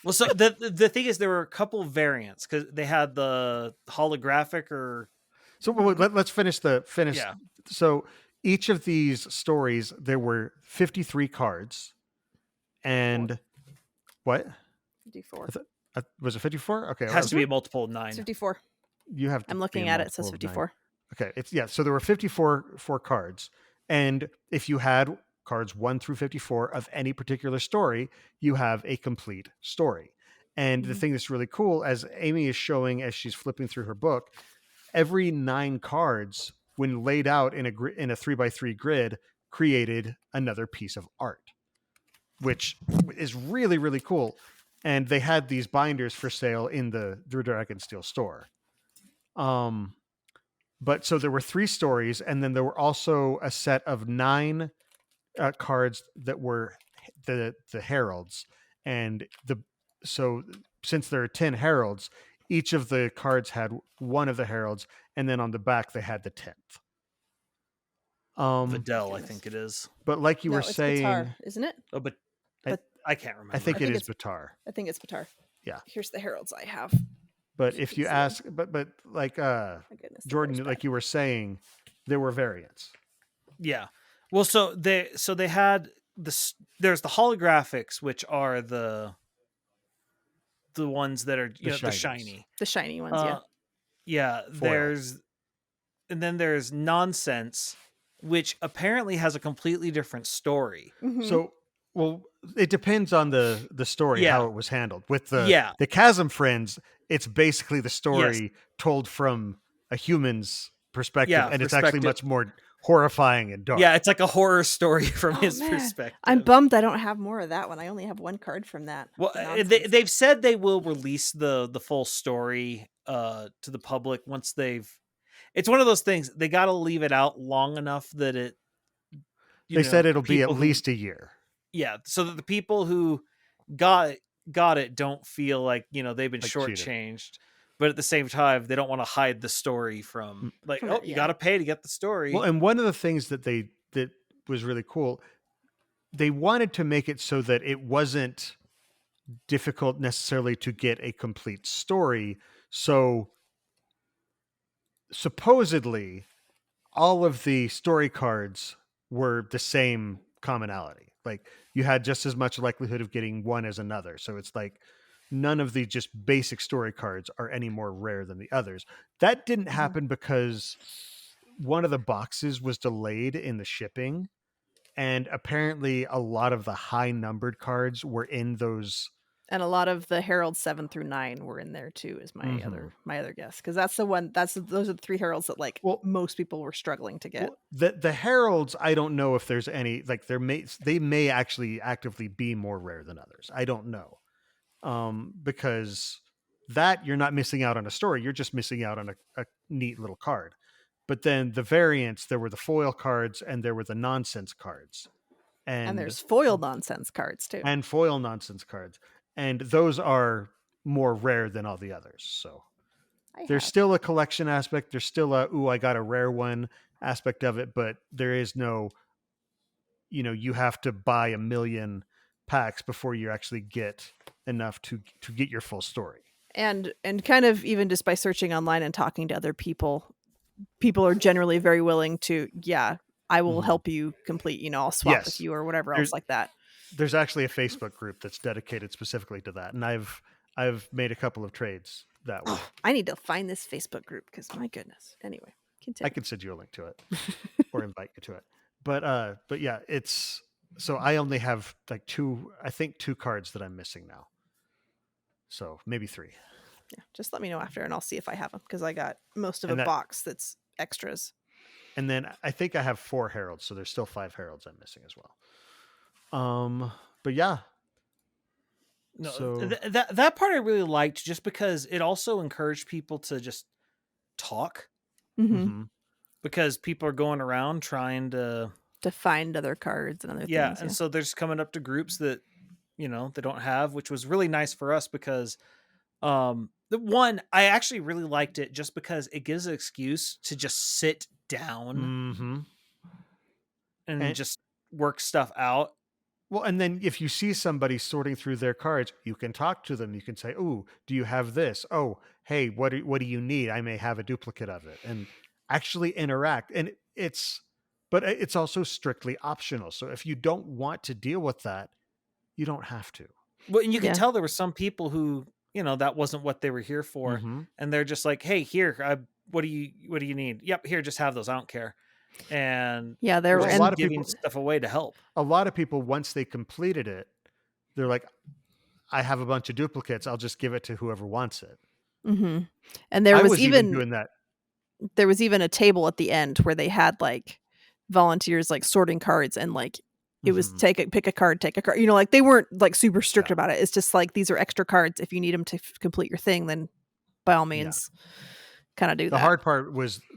Well, so the thing is, there were a couple variants because they had the holographic or. So let's finish. Yeah. So each of these stories, there were 53 cards, and what? 54. Was it 54? Okay, it has to be a multiple of 9. It's 54. You have. I'm looking at it. It says 54. Okay, so there were 54 cards, and if you had cards 1 through 54 of any particular story, you have a complete story. And the thing that's really cool, as Amy is showing as she's flipping through her book, every 9 cards, when laid out in a 3x3 grid, created another piece of art, which is really, really cool. And they had these binders for sale in the Dragonsteel store. But so there were 3 stories, and then there were also a set of 9 cards that were the heralds. And so since there are 10 heralds, each of the cards had one of the heralds, and then on the back they had the 10th. Videl, I think it is. But like you were saying, Batar, isn't it? Oh, but I can't remember. I think it is Batar. I think it's Batar. Yeah. Here's the heralds I have. But if you ask, but like Jordan, like you were saying, there were variants. Yeah. Well, so they had there's the holographics, which are the ones that are the shiny ones. Yeah. Foil. There's nonsense, which apparently has a completely different story. Mm-hmm. So, well, it depends on the story, how it was handled. With the Chasm Friends, it's basically the story told from a human's perspective, and it's actually much more horrifying and dark. Yeah, it's like a horror story from his man. perspective. I'm bummed I don't have more of that one. I only have one card from that. Well, Nonsense. they've said they will release the full story to the public once they've. It's one of those things, they got to leave it out long enough that it. They said it'll be at least a year. Yeah, so that the people who got it don't feel like, they've been shortchanged. But at the same time, they don't want to hide the story from you got to pay to get the story. Well, and one of the things that was really cool, they wanted to make it so that it wasn't difficult necessarily to get a complete story. So supposedly all of the story cards were the same commonality. Like you had just as much likelihood of getting one as another. So it's like none of the just basic story cards are any more rare than the others. That didn't happen because one of the boxes was delayed in the shipping. And apparently a lot of the high numbered cards were in those. And a lot of the Heralds 7 through 9 were in there too, is my other guess. Because that's the one. Those are the 3 Heralds that most people were struggling to get. Well, the Heralds, I don't know if there's any they may actually actively be more rare than others. I don't know, because that you're not missing out on a story. You're just missing out on a neat little card. But then the variants, there were the foil cards and there were the nonsense cards, and there's foil nonsense cards too, and foil nonsense cards. And those are more rare than all the others. So there's still a collection aspect. There's still I got a rare one aspect of it, but there is no, you have to buy 1 million packs before you actually get enough to get your full story. And kind of even just by searching online and talking to other people are generally very willing to, I will help you complete, I'll swap with you or whatever else like that. There's actually a Facebook group that's dedicated specifically to that. And I've made a couple of trades that way. I need to find this Facebook group because my goodness. Anyway, continue. I can send you a link to it or invite you to it. But yeah, so I only have like 2 cards that I'm missing now. So maybe 3. Yeah, just let me know after and I'll see if I have them because I got most of a box that's extras. And then I think I have 4 Heralds, so there's still 5 Heralds I'm missing as well. But yeah. No, so that part I really liked just because it also encouraged people to just talk. Mm-hmm. Because people are going around trying to find other cards and other things. Yeah, and so they're just coming up to groups that, they don't have, which was really nice for us because the one, I actually really liked it just because it gives an excuse to just sit down and just work stuff out. Well, and then if you see somebody sorting through their cards, you can talk to them. You can say, "Oh, do you have this? Oh, hey, what do you need? I may have a duplicate of it." And actually interact. And it's also strictly optional. So if you don't want to deal with that, you don't have to. Well, and you can tell there were some people who, that wasn't what they were here for. And they're just like, "Hey, here, what do you need? Yep, here, just have those. I don't care." And there were a lot of giving people, stuff away to help. A lot of people, once they completed it, they're like, "I have a bunch of duplicates. I'll just give it to whoever wants it." Mm-hmm. And there was even doing that. There was even a table at the end where they had volunteers sorting cards and it was pick a card, take a card. They weren't super strict about it. It's just these are extra cards. If you need them to complete your thing, then by all means, kind of do that. The hard part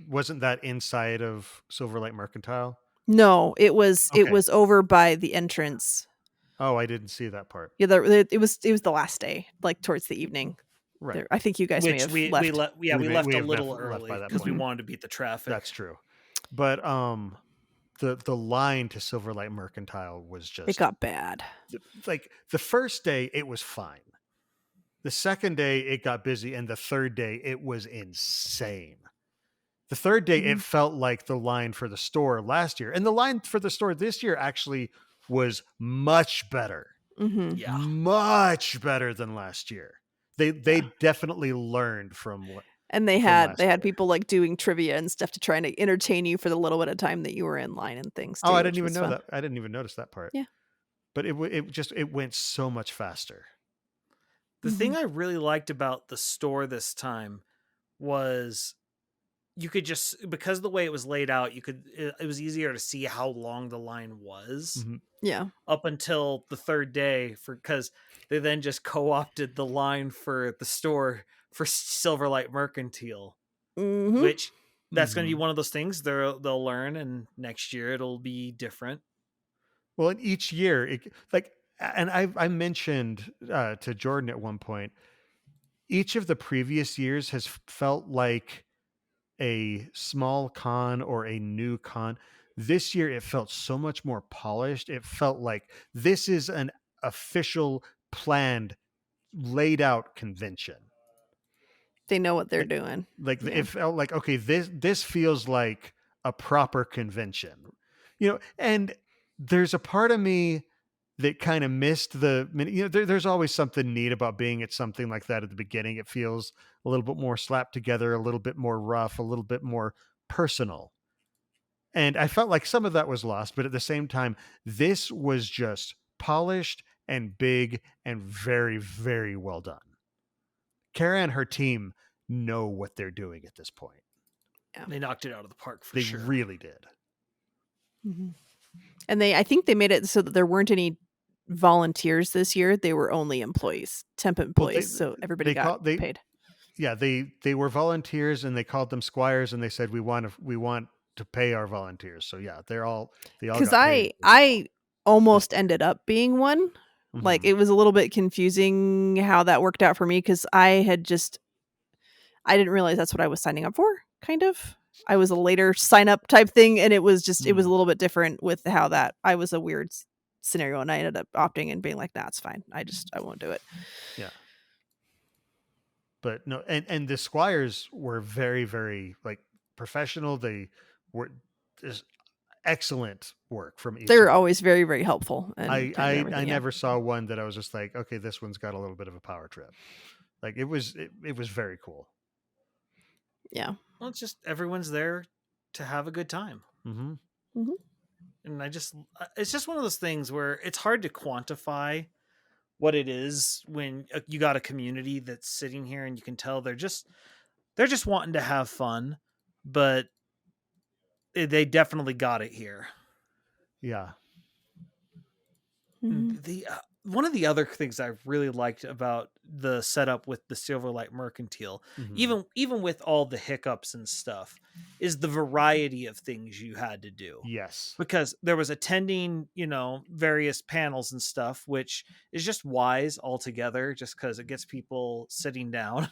wasn't that inside of Silverlight Mercantile? No, it was over by the entrance. Oh, I didn't see that part. Yeah, it was the last day, towards the evening. Right. There, I think you guys may have left. We left a little early because we wanted to beat the traffic. That's true. But the line to Silverlight Mercantile was just, it got bad. The first day it was fine. The second day it got busy, and the third day it was insane. The third day it felt like the line for the store last year, and the line for the store this year actually was much better. Yeah, much better than last year. They definitely learned from what. And they had people doing trivia and stuff to try and entertain you for the little bit of time that you were in line and things. Oh, I didn't even know that. I didn't even notice that part. Yeah, but it went so much faster. The thing I really liked about the store this time was you could just, because of the way it was laid out, it was easier to see how long the line was Yeah. up until the third day, because they then just co-opted the line for the store for Silverlight Mercantile, which that's going to be one of those things they'll learn, and next year it'll be different. Well, in each year, and I mentioned to Jordan at one point, each of the previous years has felt like a small con or a new con. This year, it felt so much more polished. It felt like this is an official, planned, laid out convention. They know what they're doing. It felt like, okay, this feels like a proper convention, and there's a part of me that kind of missed there's always something neat about being at something like that at the beginning. It feels a little bit more slapped together, a little bit more rough, a little bit more personal. And I felt like some of that was lost, but at the same time, this was just polished and big and very, very well done. Kara and her team know what they're doing at this point. Yeah. They knocked it out of the park for they sure. They really did. And I think they made it so that there weren't any volunteers this year. They were only employees, temp employees. So everybody got paid. Yeah, they were volunteers, and they called them squires, and they said we want to pay our volunteers. So yeah, they all because I almost ended up being one. Like, it was a little bit confusing how that worked out for me, because I didn't realize that's what I was signing up for. Kind of, I was a later sign up type thing, and it was just it was a little bit different with how that I was a weird scenario, and I ended up opting and being like, "Nah, it's fine. I won't do it." Yeah. But no, and the squires were very, very professional. They were just excellent work from each. They're always very, very helpful. And I never saw one that I was just like, okay, this one's got a little bit of a power trip. Like, it was very cool. Yeah. Well, it's just everyone's there to have a good time. And it's just one of those things where it's hard to quantify what it is when you got a community that's sitting here and you can tell they're just wanting to have fun, but they definitely got it here. Yeah. One of the other things I really liked about the setup with the Silverlight Mercantile, even with all the hiccups and stuff, is the variety of things you had to do. Yes. Because there was attending, various panels and stuff, which is just wise altogether, just because it gets people sitting down.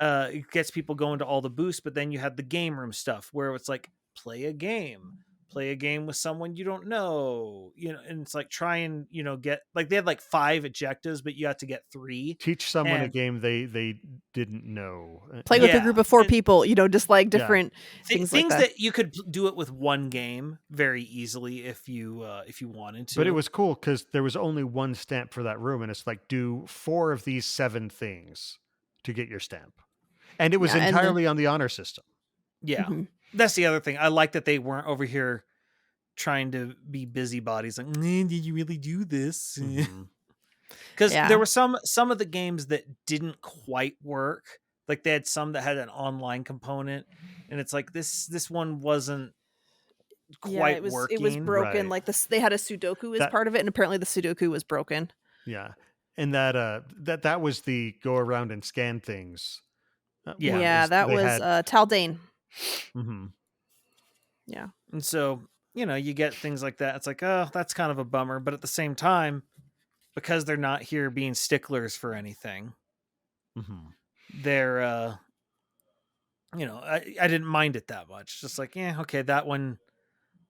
It gets people going to all the booths, but then you had the game room stuff where it's like, play a game with someone you don't know, and it's like, try and, get, like, they had 5 objectives, but you had to get 3. Teach someone a game they didn't know. Play with a group of 4 people, just like different things like that you could do it with one game very easily if you wanted to. But it was cool because there was only one stamp for that room, and it's like, do 4 of these 7 things to get your stamp. And it was entirely on the honor system. Yeah. That's the other thing. I like that they weren't over here trying to be busybodies. Like, did you really do this? Because there were some of the games that didn't quite work. Like, they had some that had an online component, and it's like, this one wasn't quite working. It was broken. Right. Like, they had a Sudoku as part of it, and apparently the Sudoku was broken. Yeah, and that was the go around and scan things. That was Taldane. Yeah. And so, you get things like that. It's like, oh, that's kind of a bummer. But at the same time, because they're not here being sticklers for anything, they're, I didn't mind it that much. Just like, okay, that one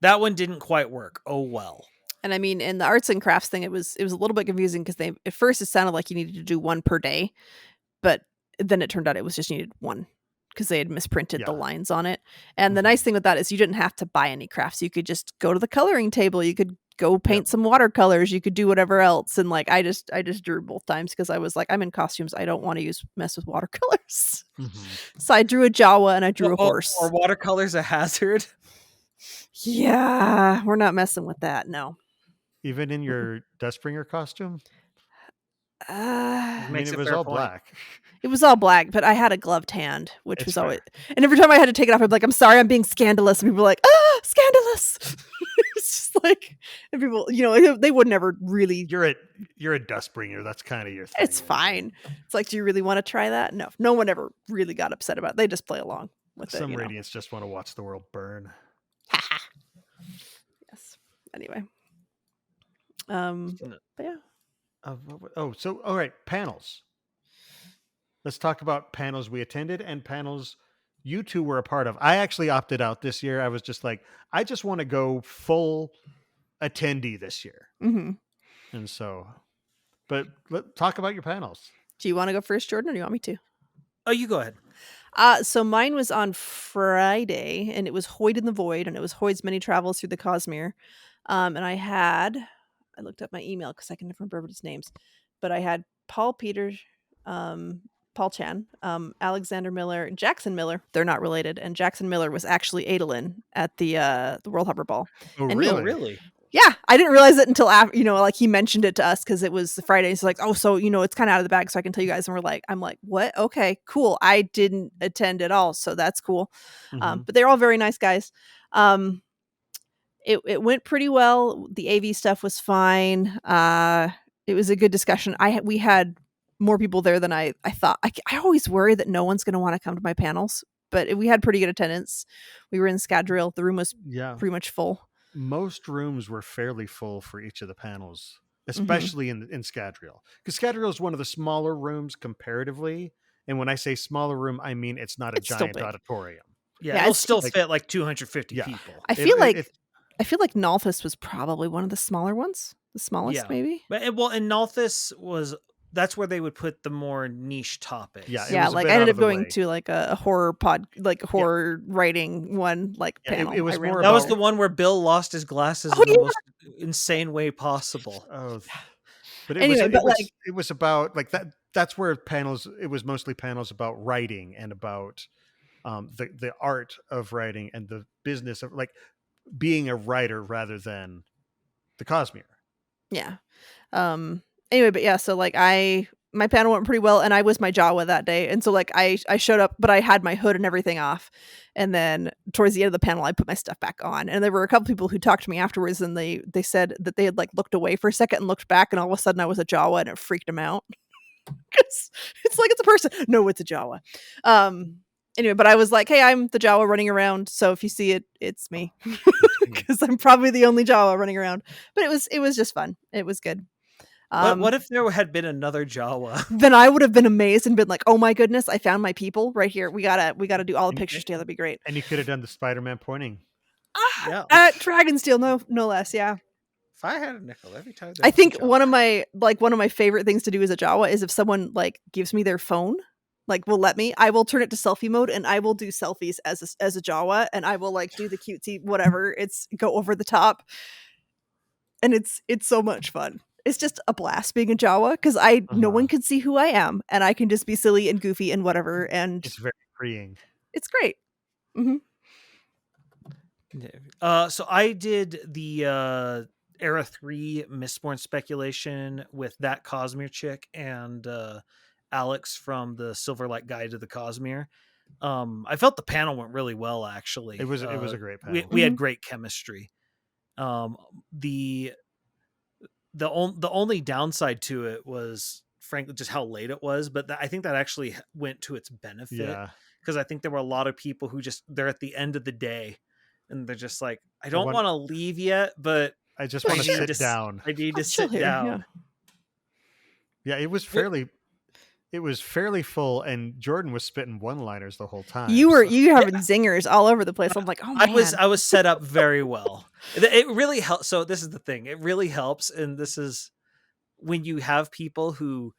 didn't quite work. Oh, well. And I mean, in the arts and crafts thing, it was a little bit confusing because at first it sounded like you needed to do 1 per day, but then it turned out it was just needed 1. Because they had misprinted the lines on it. And the nice thing with that is you didn't have to buy any crafts. You could just go to the coloring table. You could go paint some watercolors. You could do whatever else. And I just drew both times because I was like, I'm in costumes. I don't want to mess with watercolors. So I drew a Jawa and I drew a horse. Are watercolors a hazard? Yeah, we're not messing with that. No. Even in your Dustbringer costume? I mean, it was all black. It was all black, but I had a gloved hand, which It's was fair. always. And every time I had to take it off, I'd be like, "I'm sorry, I'm being scandalous." And people were like, "Ah, scandalous!" It's just like, and people, they would never really. You're a dust bringer. That's kind of your thing. It's fine. It's like, do you really want to try that? No one ever really got upset about it. They just play along with it. Some Radiants just want to watch the world burn. Yes. Anyway. But yeah. So all right, panels. Let's talk about panels we attended and panels you two were a part of. I actually opted out this year. I was just like, I just want to go full attendee this year. Mm-hmm. And so, but let's talk about your panels. Do you want to go first, Jordan, or do you want me to? Oh, you go ahead. So mine was on Friday, and it was Hoyd in the Void, and it was Hoyd's many travels through the Cosmere. And I looked up my email because I can never remember everybody's names, but I had Paul Peters, Paul Chan, Alexander Miller, Jackson Miller. They're not related, and Jackson Miller was actually Adolin at the World Harbor Ball. Oh, and really? Yeah, I didn't realize it until after, like he mentioned it to us because it was Friday. He's like, "Oh, so it's kind of out of the bag, so I can tell you guys." And I'm like, "What? Okay, cool. I didn't attend at all, so that's cool." Mm-hmm. But they're all very nice guys. It went pretty well. The AV stuff was fine. It was a good discussion. We had more people there than I thought. I always worry that no one's going to want to come to my panels, but we had pretty good attendance. We were in Scadrial. The room was pretty much full. Most rooms were fairly full for each of the panels, especially in Scadrial, because Scadrial is one of the smaller rooms comparatively. And when I say smaller room, I mean it's not a giant auditorium. Yeah, it'll still fit like 250 people. I feel like Nalthus was probably one of the smaller ones, the smallest maybe. But and Nalthus that's where they would put the more niche topics. Yeah, like I ended up going to like a horror horror writing one panel. It was more. That was the one where Bill lost his glasses in the most insane way possible. Oh, but anyway, it was about like that. That's where panels. It was mostly panels about writing and about the art of writing and the business of like being a writer rather than the Cosmere. Yeah. Anyway, but yeah, so my panel went pretty well, and I was my Jawa that day, and so I showed up, but I had my hood and everything off, and then towards the end of the panel, I put my stuff back on, and there were a couple people who talked to me afterwards, and they said that they had looked away for a second and looked back, and all of a sudden I was a Jawa, and it freaked them out because it's like it's a person. No, it's a Jawa. Anyway, but I was like, hey, I'm the Jawa running around, so if you see it, it's me, because I'm probably the only Jawa running around. But it was just fun. It was good. What if there had been another Jawa? Then I would have been amazed and been like, "Oh my goodness, I found my people right here. We gotta do all the pictures together. That'd be great." And you could have done the Spider-Man pointing. At Dragonsteel, no less. Yeah. If I had a nickel every time. I think one of my favorite things to do as a Jawa is if someone gives me their phone, will let me, I will turn it to selfie mode and I will do selfies as a Jawa, and I will do the cutesy whatever. It's go over the top, and it's so much fun. It's just a blast being a Jawa because no one can see who I am, and I can just be silly and goofy and whatever. And it's very freeing. It's great. Mm-hmm. So I did the Era 3 Mistborn speculation with that Cosmere chick and Alex from the Silverlight Guide to the Cosmere. I felt the panel went really well. Actually, it was a great panel. We had great chemistry. The only downside to it was, frankly, just how late it was. But I think that actually went to its benefit, because I think there were a lot of people who they're at the end of the day, and they're just like, I don't want to leave yet, but I just want to sit down. I need to sit down. Yeah, it was fairly full, and Jordan was spitting one-liners the whole time. You were having zingers all over the place. I'm like, oh man. I was set up very well. It really helps. So this is the thing. It really helps, and this is when you have people who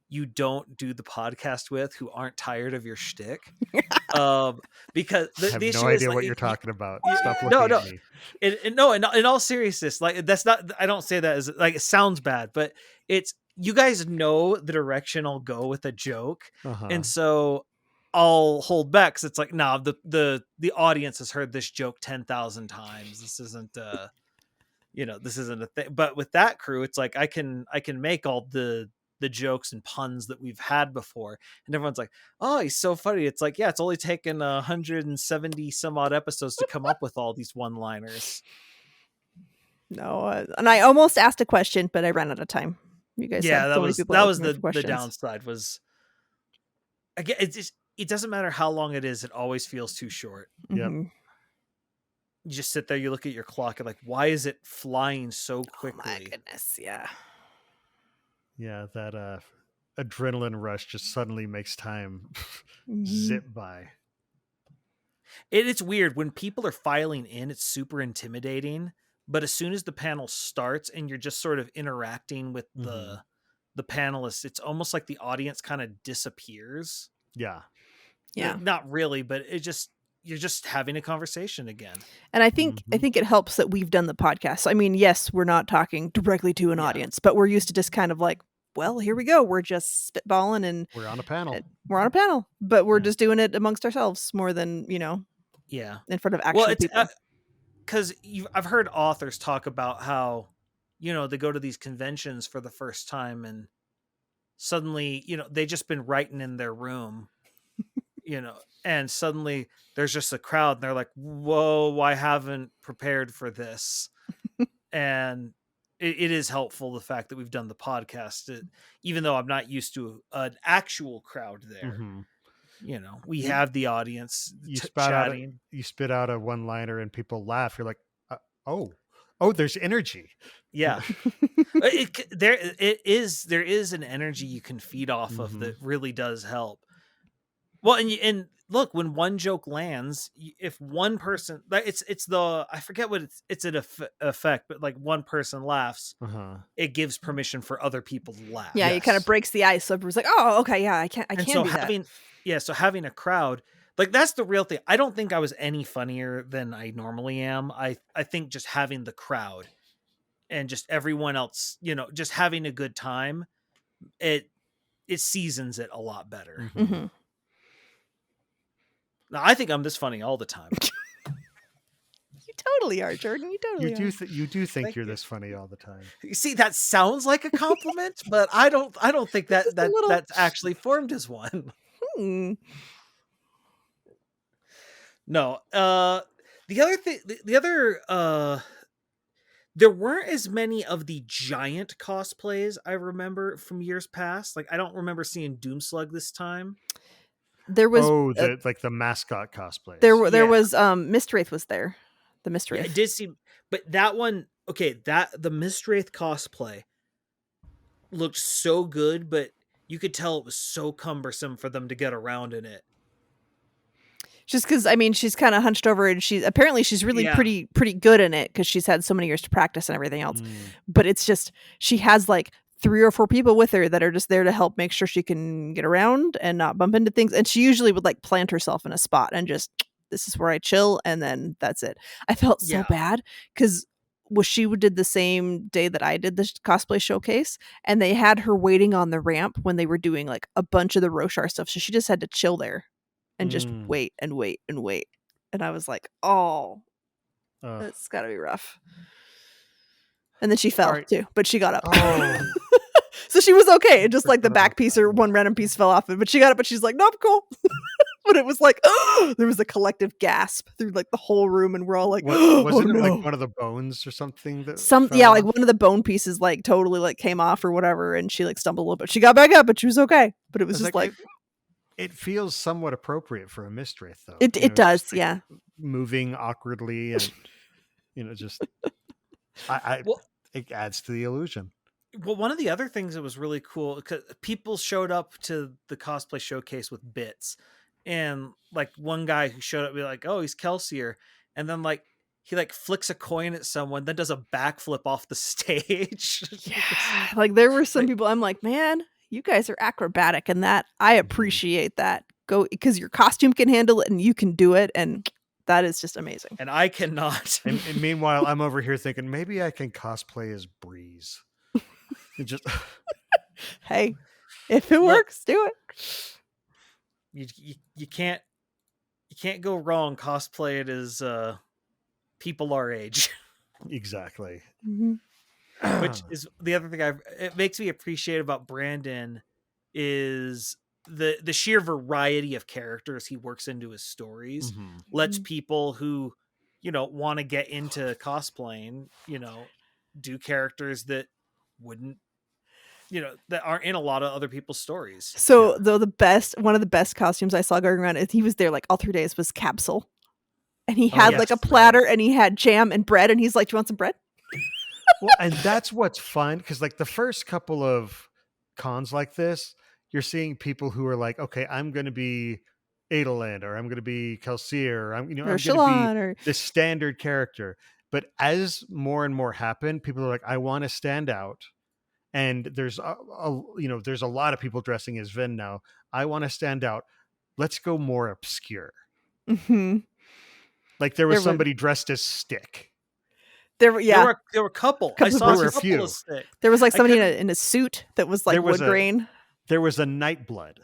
you don't do the podcast with who aren't tired of your shtick. Because I have no idea what you're talking about. Stop looking at me. In all seriousness, that's not. I don't say that as it sounds bad, but it's. You guys know the direction I'll go with a joke, and so I'll hold back because it's the audience has heard this joke 10,000 times. This isn't this isn't a thing. But with that crew, it's I can make all the the jokes and puns that we've had before, and everyone's like, oh, he's so funny. It's like, yeah, it's only taken 170 some odd episodes to come up with all these one-liners. No, and I almost asked a question, but I ran out of time. You guys, yeah, had that so many was people that was asking me the questions. downside. Was again, it doesn't matter how long it is; it always feels too short. Yep. Mhm. You just sit there, you look at your clock, and like, why is it flying so quickly? Oh my goodness, yeah. Yeah, that adrenaline rush just suddenly makes time Mhm. zip by. It's weird when people are filing in. It's super intimidating, but as soon as the panel starts and you're just sort of interacting with the panelists, it's almost like the audience kind of disappears. Yeah. Yeah. Not really, but you're just having a conversation again. And I think it helps that we've done the podcast. I mean, yes, we're not talking directly to an audience, but we're used to just kind of like, well, here we go. We're just spitballing and we're on a panel. But we're just doing it amongst ourselves more than, in front of actual people. Because I've heard authors talk about how, they go to these conventions for the first time and suddenly, they just been writing in their room, and suddenly there's just a crowd and they're like, whoa, I haven't prepared for this. And it is helpful, the fact that we've done the podcast, even though I'm not used to an actual crowd there. We have the audience chatting. You spit out a one-liner and people laugh. You're like, oh, there's energy. Yeah. There is an energy you can feed off of that really does help. Well, and look, when one joke lands, if one person, it's the, I forget what it's an effect, but like one person laughs, it gives permission for other people to laugh. Yeah, it kind of breaks the ice. So everyone's like, oh, okay, yeah, I can do that. So having a crowd, like, that's the real thing. I don't think I was any funnier than I normally am. I think just having the crowd and just everyone else, just having a good time, it seasons it a lot better. Now, I think I'm this funny all the time. You totally are, Jordan. You totally are. You do think you're this funny all the time. You see, that sounds like a compliment, but I don't think that's actually formed as one. No. The other thing, there weren't as many of the giant cosplays I remember from years past. Like, I don't remember seeing Doomslug this time. There was the mascot cosplays. There was Mistwraith was there. The Mistwraith. Yeah, it did seem, but that one, okay, the Mistwraith cosplay looked so good, but you could tell it was so cumbersome for them to get around in it. Just because, I mean, she's kind of hunched over and she's really pretty good in it because she's had so many years to practice and everything else. But it's just, she has like 3 or 4 people with her that are just there to help make sure she can get around and not bump into things. And she usually would like plant herself in a spot and just, this is where I chill, and then that's it. I felt so bad because she did the same day that I did the cosplay showcase, and they had her waiting on the ramp when they were doing like a bunch of the Roshar stuff. So she just had to chill there and just wait and wait and wait. And I was like, oh, that's gotta be rough. And then she fell too, but she got up. Oh. So she was okay. Just like the back piece or one random piece fell off it, but she got up, but she's like, nope, cool. But it was like, there was a collective gasp through like the whole room, and we're all like, wasn't it like one of the bones or something? Like one of the bone pieces like totally like came off or whatever, and she like stumbled a little bit. She got back up, but she was okay. But it was just like it feels somewhat appropriate for a Mistwraith, though. It does, just, like, moving awkwardly and just it adds to the illusion. Well, one of the other things that was really cool, because people showed up to the cosplay showcase with bits, and like one guy who showed up, be like, "Oh, he's Kelsier," and then like he like flicks a coin at someone, then does a backflip off the stage. Yeah, like there were some people. I'm like, man, you guys are acrobatic, and that I appreciate that. Go, because your costume can handle it, and you can do it, and that is just amazing. And I cannot. And meanwhile, I'm over here thinking maybe I can cosplay as Breeze. Just hey, if it works, do it. You can't go wrong. Cosplay it as people our age. Exactly. which is the other thing it makes me appreciate about Brandon is the sheer variety of characters he works into his stories. Lets people who, want to get into cosplaying, do characters that wouldn't, that aren't in a lot of other people's stories. So though one of the best costumes I saw going around, he was there like all 3 days, was Capsule. And he had like a platter and he had jam and bread and he's like, "Do you want some bread?" Well, and that's what's fun, because like the first couple of cons like this, you're seeing people who are like, okay, I'm going to be Adelaide, or I'm going to be Kelsier, or I'm going to be the standard character. But as more and more happen, people are like, I want to stand out. And there's there's a lot of people dressing as Vin now. I want to stand out. Let's go more obscure. Mm-hmm. Like there was somebody dressed as Stick. There were a couple. I saw a couple of Stick. There was like somebody in a suit that was like wood grain. There was a Nightblood.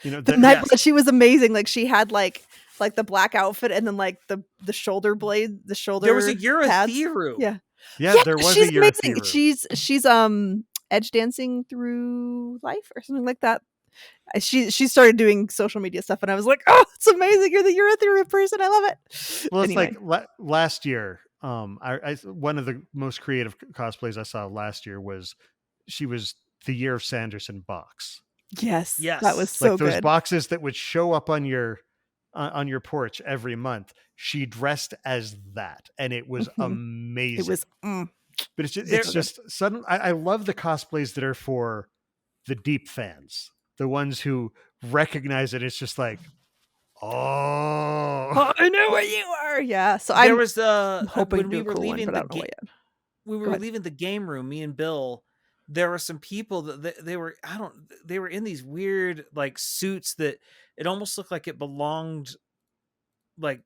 The Nightblood, she was amazing. Like she had like the black outfit and then like the shoulder blade, the shoulder. There was a Urathiru. Yeah, there was she's a Urathiru. Amazing. She's edge dancing through life or something like that. She started doing social media stuff and I was like, oh, it's amazing. You're the Urathiru person. I love it. Well, it's like last year. I one of the most creative cosplays I saw last year was she was the Year of Sanderson box. Yes, that was so like those good. boxes that would show up on your porch every month. She dressed as that, and it was amazing. It was, but it's just sudden. I love the cosplays that are for the deep fans, the ones who recognize it. It's just like, oh, I know where you are. Yeah. So there was hoping when we were cool leaving one, we were leaving the game room, me and Bill, there were some people that they were in these weird like suits that it almost looked like it belonged like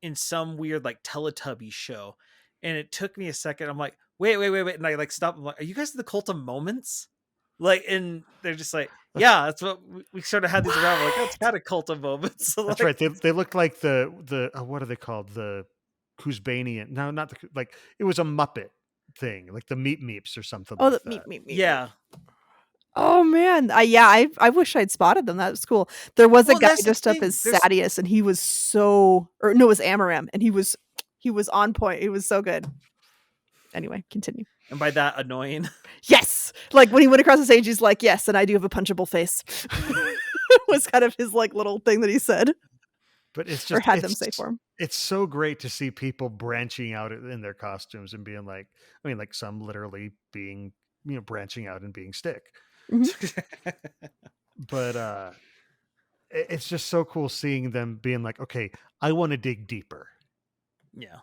in some weird like Teletubby show. And it took me a second. I'm like, wait. And I like stopped. I'm like, are you guys the Cult of Moments? Like, and they're just like, yeah, that's what we sort of had these around. We're like, oh, it's kind of Cult of Moments. So that's like, right. They looked like the what are they called? The Kuzbanian. No, not the, like it was a Muppet thing, like the Meep Meeps or something. Oh, like the that. Meep. Yeah. Oh man, I wish I'd spotted them. That was cool. There was a guy dressed up as Sadius, and he was it was Amaram, and he was on point. It was so good. Anyway, continue. And by that, annoying. Yes, like when he went across the stage, he's like, "Yes, and I do have a punchable face." Was kind of his like little thing that he said. But it's just or had them say for him. It's so great to see people branching out in their costumes and being like, I mean, like some literally being, branching out and being Stick. Mm-hmm. But it's just so cool seeing them being like, okay, I want to dig deeper. Yeah.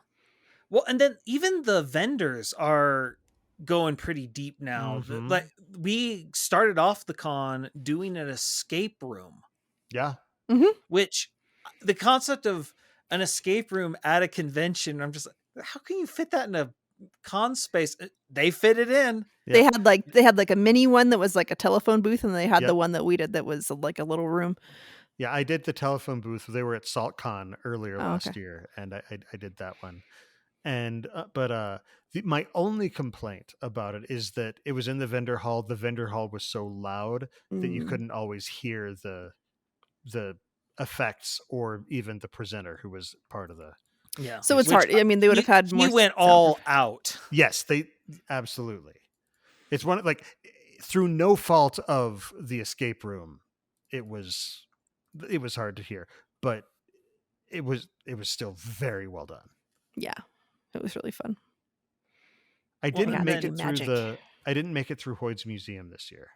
Well, and then even the vendors are going pretty deep now. Mm-hmm. Like we started off the con doing an escape room. Yeah. Mm-hmm. Which the concept of an escape room at a convention, I'm just like, how can you fit that in a con space? They fit it in. Yeah. They had like a mini one that was like a telephone booth, and they had the one that we did that was like a little room. Yeah, I did the telephone booth. They were at SaltCon earlier last year, and I did that one. And my only complaint about it is that it was in the vendor hall. The vendor hall was so loud that you couldn't always hear the effects or even the presenter who was part of the. Yeah. So it's hard. I mean, they would have had more. You went all out. Yes, they absolutely. It's one like through no fault of the escape room, it was hard to hear, but it was still very well done. Yeah. It was really fun. I didn't make it through Hoyd's Museum this year.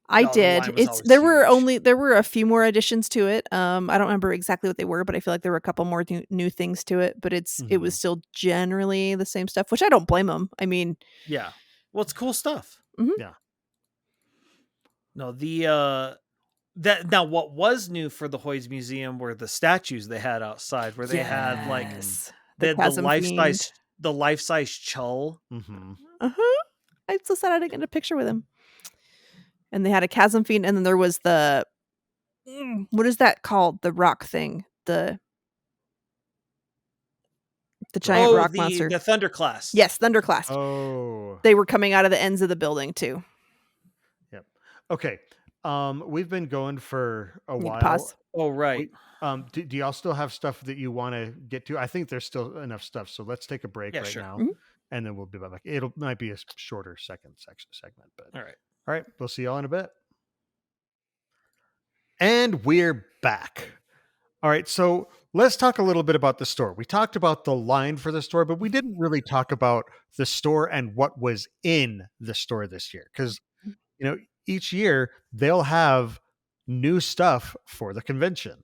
I did. There were a few more additions to it. I don't remember exactly what they were, but I feel like there were a couple more new things to it, but it was still generally the same stuff, which I don't blame them. I mean, yeah. Well, it's cool stuff. Mm-hmm. Yeah. No, now what was new for the Hoyd's Museum were the statues they had outside, where they had like the life-size Chull. Mm-hmm. I'm so sad I didn't get a picture with him. And they had a Chasm Fiend, and then there was the what is that called? The rock thing. The The giant rock monster. The Thunderclast. Yes, Thunderclast. Oh. They were coming out of the ends of the building too. Yep. Okay. We've been going for a while. Pause. Oh, right. Do y'all still have stuff that you want to get to? I think there's still enough stuff, so let's take a break right now, and then we'll be back. Might be a shorter second segment, but all right. All right, we'll see y'all in a bit. And we're back. All right, so let's talk a little bit about the store. We talked about the line for the store, but we didn't really talk about the store and what was in the store this year. Because, each year they'll have new stuff for the convention.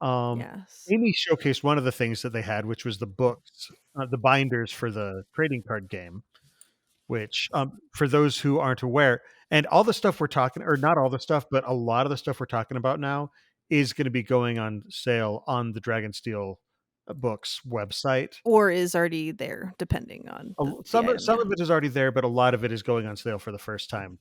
Yes. Amy showcased one of the things that they had, which was the books, the binders for the trading card game, which for those who aren't aware, and all the stuff we're talking, or not all the stuff, but a lot of the stuff we're talking about now is going to be going on sale on the Dragonsteel books website, or is already there, depending on some of it is already there, but a lot of it is going on sale for the first time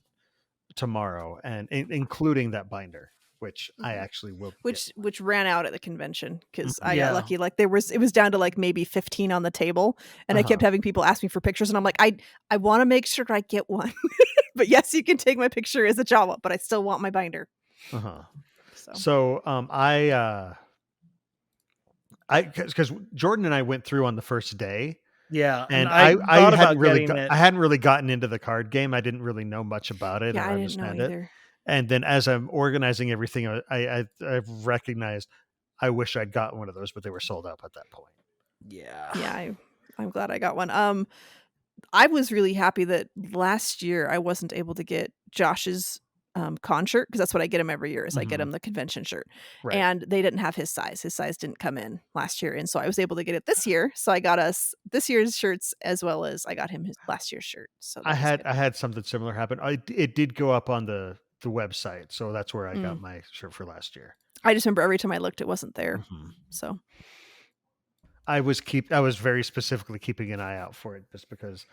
tomorrow, and including that binder, which I actually will which ran out at the convention because I got lucky. Like it was down to like maybe 15 on the table, and I kept having people ask me for pictures, and I'm like, I want to make sure I get one. But yes, you can take my picture as a Jawa, but I still want my binder. So because Jordan and I went through on the first day. Yeah, and I hadn't really gotten into the card game. I didn't really know much about it. Yeah, or I didn't know either. It. And then as I'm organizing everything, I recognized I wish I'd got one of those, but they were sold out at that point. Yeah, I'm glad I got one. I was really happy that last year I wasn't able to get Josh's con shirt, because that's what I get him every year. I get him the convention shirt, and they didn't have his size. His size didn't come in last year, and so I was able to get it this year. So I got us this year's shirts as well as I got him his last year's shirt. So I had something similar happen. It did go up on the website, so that's where I got my shirt for last year. I just remember every time I looked, it wasn't there. So I was very specifically keeping an eye out for it, just because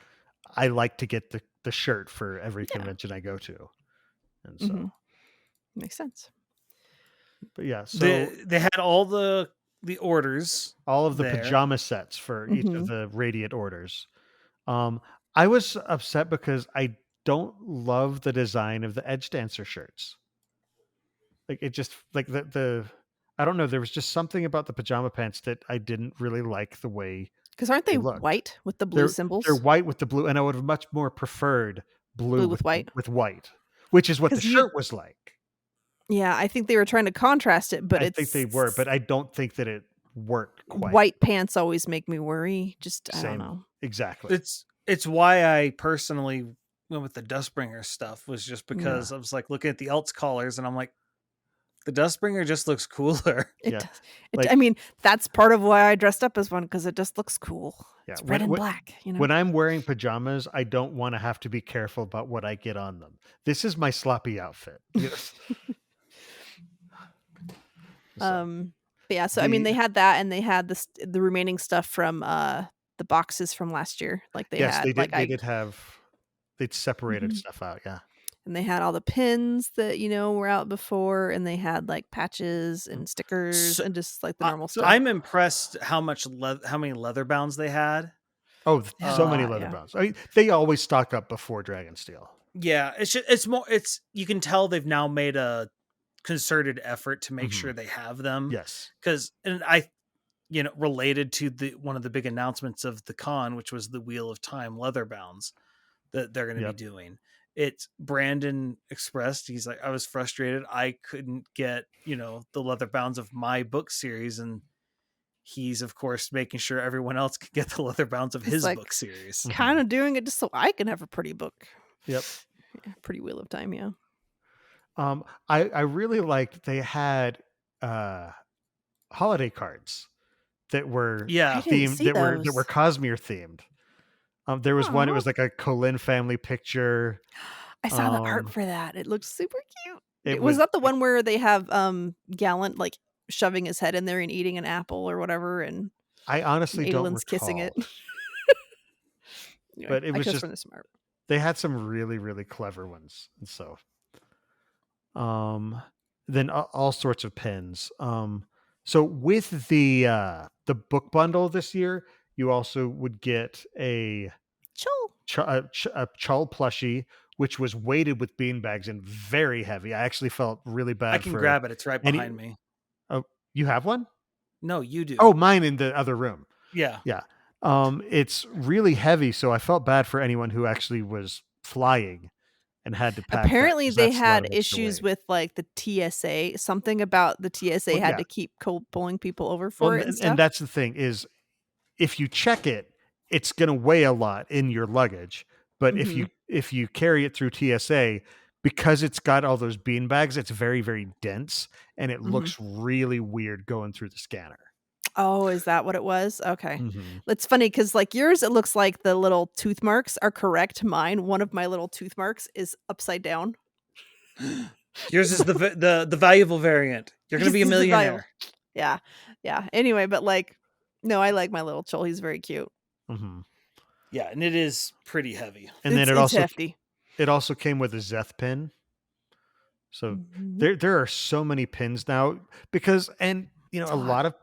I like to get the shirt for every convention I go to. And so makes sense. But yeah, so they had all the orders, all of the pajama sets for each of the Radiant orders. I was upset because I don't love the design of the Edge Dancer shirts. Like it just like the I don't know, there was just something about the pajama pants that I didn't really like the way. Because aren't they white with the blue symbols? They're white with the blue, and I would have much more preferred blue with white. Which is what the shirt was like. Yeah, I think they were trying to contrast it, but I think they were, but I don't think that it worked quite. White pants always make me worry. I don't know. Exactly. It's why I personally went with the Dustbringer stuff, was just because I was like looking at the Elts collars, and I'm like, the Dustbringer just looks cooler. It does. I mean, that's part of why I dressed up as one, because it just looks cool. Yeah, it's red and black. When I'm wearing pajamas, I don't want to have to be careful about what I get on them. This is my sloppy outfit. So I mean, they had that, and they had the remaining stuff from the boxes from last year. Like they they'd separated stuff out. Yeah. And they had all the pins that, were out before, and they had like patches and stickers and just like the normal stuff. I'm impressed how many leather bounds they had. Oh, so many leather bounds. I mean, they always stock up before Dragonsteel. Yeah, it's you can tell they've now made a concerted effort to make sure they have them. Yes. Related to one of the big announcements of the con, which was the Wheel of Time leather bounds that they're going to be doing. It's Brandon expressed, he's like, I was frustrated I couldn't get the leather bounds of my book series, and he's of course making sure everyone else can get the leather bounds of his book series. Kind of doing it just so I can have a pretty book. Yep. Yeah, pretty Wheel of Time. Yeah. I really liked they had holiday cards that were themed, that were Cosmere themed. There was one, it was like a Colin family picture. I saw the art for that. It looked super cute. Was that the one where they have Gallant like shoving his head in there and eating an apple or whatever, and I honestly don't recall. Kissing it. Anyway, but it was just from the smart. They had some really, really clever ones. And so then all sorts of pins. So with the book bundle this year, you also would get a Chull plushie, which was weighted with beanbags and very heavy. I actually felt really bad. I can grab it. It's right behind me. Oh, you have one? No, you do. Oh, mine in the other room. Yeah. Yeah. It's really heavy, so I felt bad for anyone who actually was flying and had to pack. Apparently, that, they had issues with like the TSA. Something about the TSA had to keep pulling people over for it. And that's the thing is, if you check it, it's going to weigh a lot in your luggage. But if you carry it through TSA, because it's got all those bean bags, it's very, very dense, and it looks really weird going through the scanner. Oh, is that what it was? Okay. It's funny because like yours, it looks like the little tooth marks are correct. Mine, one of my little tooth marks is upside down. Yours is the valuable variant. You're going to be a millionaire. Yeah. Anyway, but like, no, I like my little Chol. He's very cute. Yeah, and it is pretty heavy. And then it's hefty. It also came with a Zeth pin. So there are so many pins now because, and you know, a lot of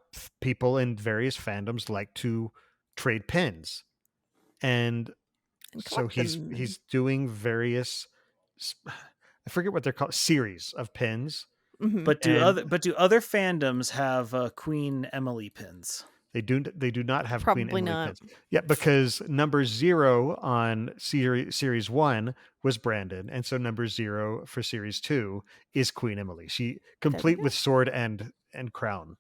people in various fandoms like to trade pins, and so he's doing various, I forget what they're called, series of pins. But do other fandoms have Queen Emily pins? They do not have Probably Queen Emily not. pins. Yeah, because number 0 on series 1 was Brandon, and so number 0 for series 2 is Queen Emily. She complete with sword and crown.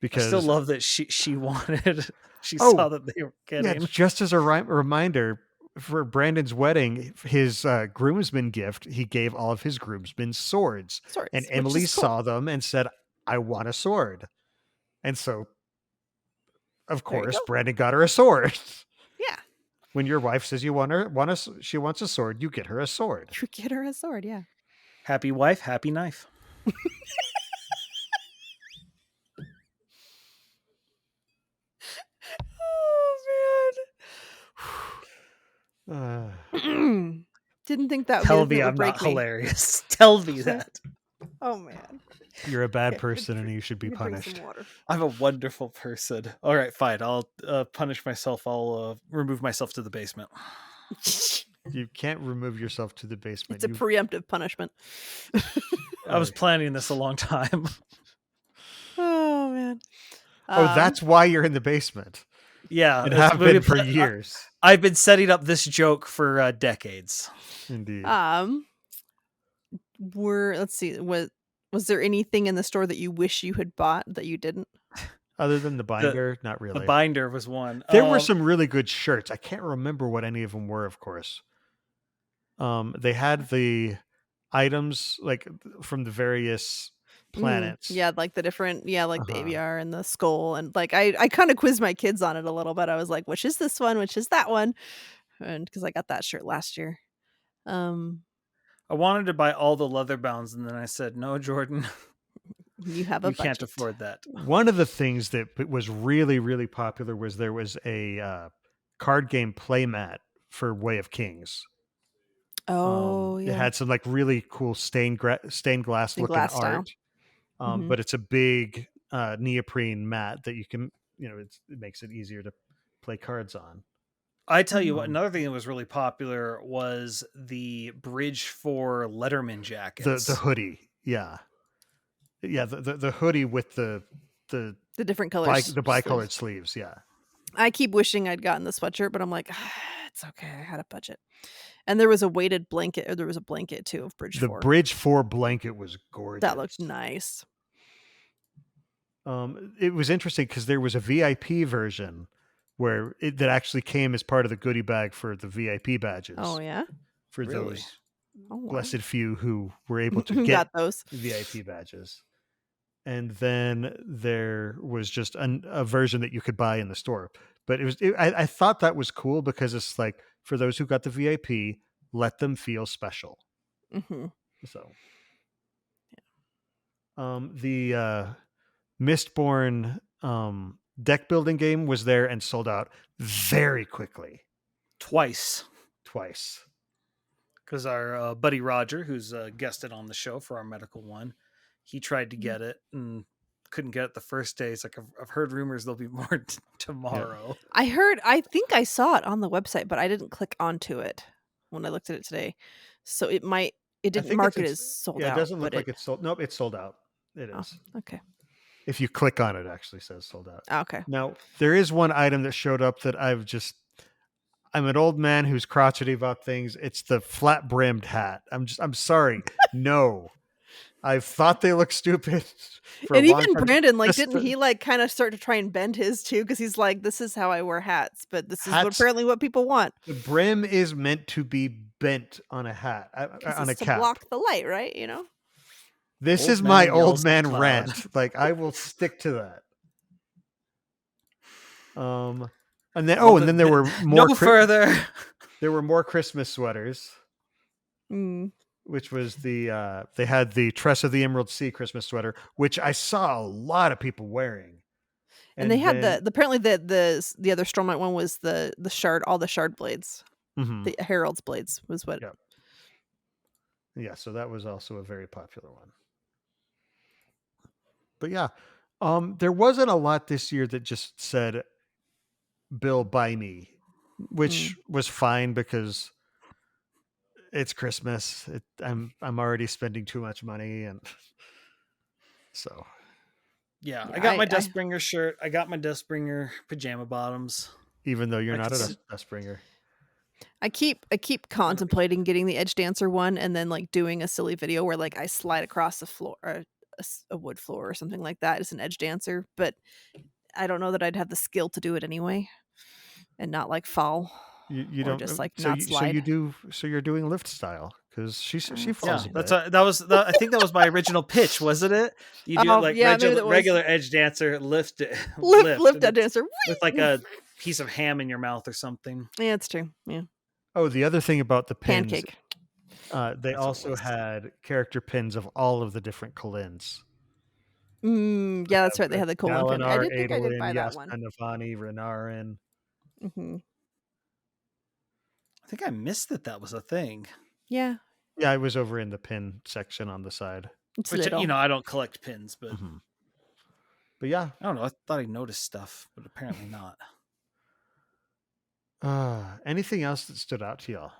Because I still love that she wanted. She saw that they were getting. Yeah, just as a reminder, for Brandon's wedding, his groomsmen gift, he gave all of his groomsmen swords, and Emily saw them and said, I want a sword. And so, of course, Brandon got her a sword. Yeah. When your wife says she wants a sword, you get her a sword. You get her a sword, yeah. Happy wife, happy knife. Oh man. Didn't think that would be I'm not hilarious. Tell me that. Oh man. You're a bad person and you should be punished. I'm a wonderful person. All right, fine. I'll punish myself. I'll remove myself to the basement. You can't remove yourself to the basement. It's a preemptive punishment. I was planning this a long time. Oh man. That's why you're in the basement. Yeah, and have been for years. I've been setting up this joke for decades. Indeed. Let's see. Was there anything in the store that you wish you had bought that you didn't? Other than the binder, not really. The binder was one. There were some really good shirts. I can't remember what any of them were, of course. They had the items like from the various planets. Yeah, like the different, like the AVR and the skull. And like, I kind of quizzed my kids on it a little bit. I was like, which is this one? Which is that one? And because I got that shirt last year. I wanted to buy all the leather bounds, and then I said, no, Jordan. You have a budget. Can't afford that. One of the things that was really, really popular was there was a card game playmat for Way of Kings. Oh, yeah. It had some like really cool stained glass looking art. But it's a big neoprene mat that you can, it makes it easier to play cards on. I tell you what, another thing that was really popular was the Bridge 4 Letterman jackets. The hoodie, yeah. Yeah, the hoodie with the different colors. The bicolored sleeves, yeah. I keep wishing I'd gotten the sweatshirt, but I'm like, it's okay. I had a budget. And there was a weighted blanket, or there was a blanket too of Bridge 4. The Bridge 4 blanket was gorgeous. That looked nice. It was interesting because there was a VIP version where that actually came as part of the goodie bag for the VIP badges. Oh, yeah? For those blessed few who were able to get those VIP badges. And then there was just a version that you could buy in the store. But I thought that was cool because it's like, for those who got the VIP, let them feel special. So, the Mistborn deck building game was there and sold out very quickly. Twice. Because our buddy Roger, who's guested on the show for our medical one, he tried to get it and couldn't get it the first day. It's like I've heard rumors there'll be more tomorrow. Yeah. I think I saw it on the website, but I didn't click onto it when I looked at it today. So it didn't mark it as sold out. Yeah, it doesn't look like it's sold. Nope, it's sold out. It is. Okay. If you click on it, it actually says sold out. Okay. Now, there is one item that showed up that I'm an old man who's crotchety about things. It's the flat brimmed hat. I'm sorry. No. I've thought they look stupid. And even Brandon, didn't he kind of start to try and bend his too? Because he's like, this is how I wear hats, but this is apparently what people want. The brim is meant to be bent on a hat, on a cap. To block the light, right? This is my old man rant. I will stick to that. And then there were more. No further. There were more Christmas sweaters. Which was they had the Tress of the Emerald Sea Christmas sweater, which I saw a lot of people wearing. And they had apparently the other Stormlight one was the shard, all the shard blades. The Herald's blades was what. Yeah, so that was also a very popular one. But yeah, there wasn't a lot this year that just said, "Bill, buy me," which was fine because it's Christmas. I'm already spending too much money, and so. Yeah, I got my Dustbringer shirt. I got my Dustbringer pajama bottoms. Even though you're not a Dustbringer. I keep contemplating getting the Edge Dancer one and then doing a silly video where I slide across the floor, or a wood floor or something like that as an Edge Dancer, but I don't know that I'd have the skill to do it anyway, and not fall. You don't just not slide. So you're doing lift style because she falls. Yeah, I think that was my original pitch, wasn't it? You do regular Edge Dancer lift Edge Dancer with a piece of ham in your mouth or something. Yeah, it's true. Yeah. Oh, the other thing about the pins, pancake. They also had character pins of all of the different Kalins. Yeah, that's right. They had the Kalin pin. I didn't think I did buy that one. Navani, Renarin. I think I missed that was a thing. Yeah. Yeah, I was over in the pin section on the side. Which, I don't collect pins, but... But yeah. I don't know. I thought I noticed stuff, but apparently not. Anything else that stood out to y'all?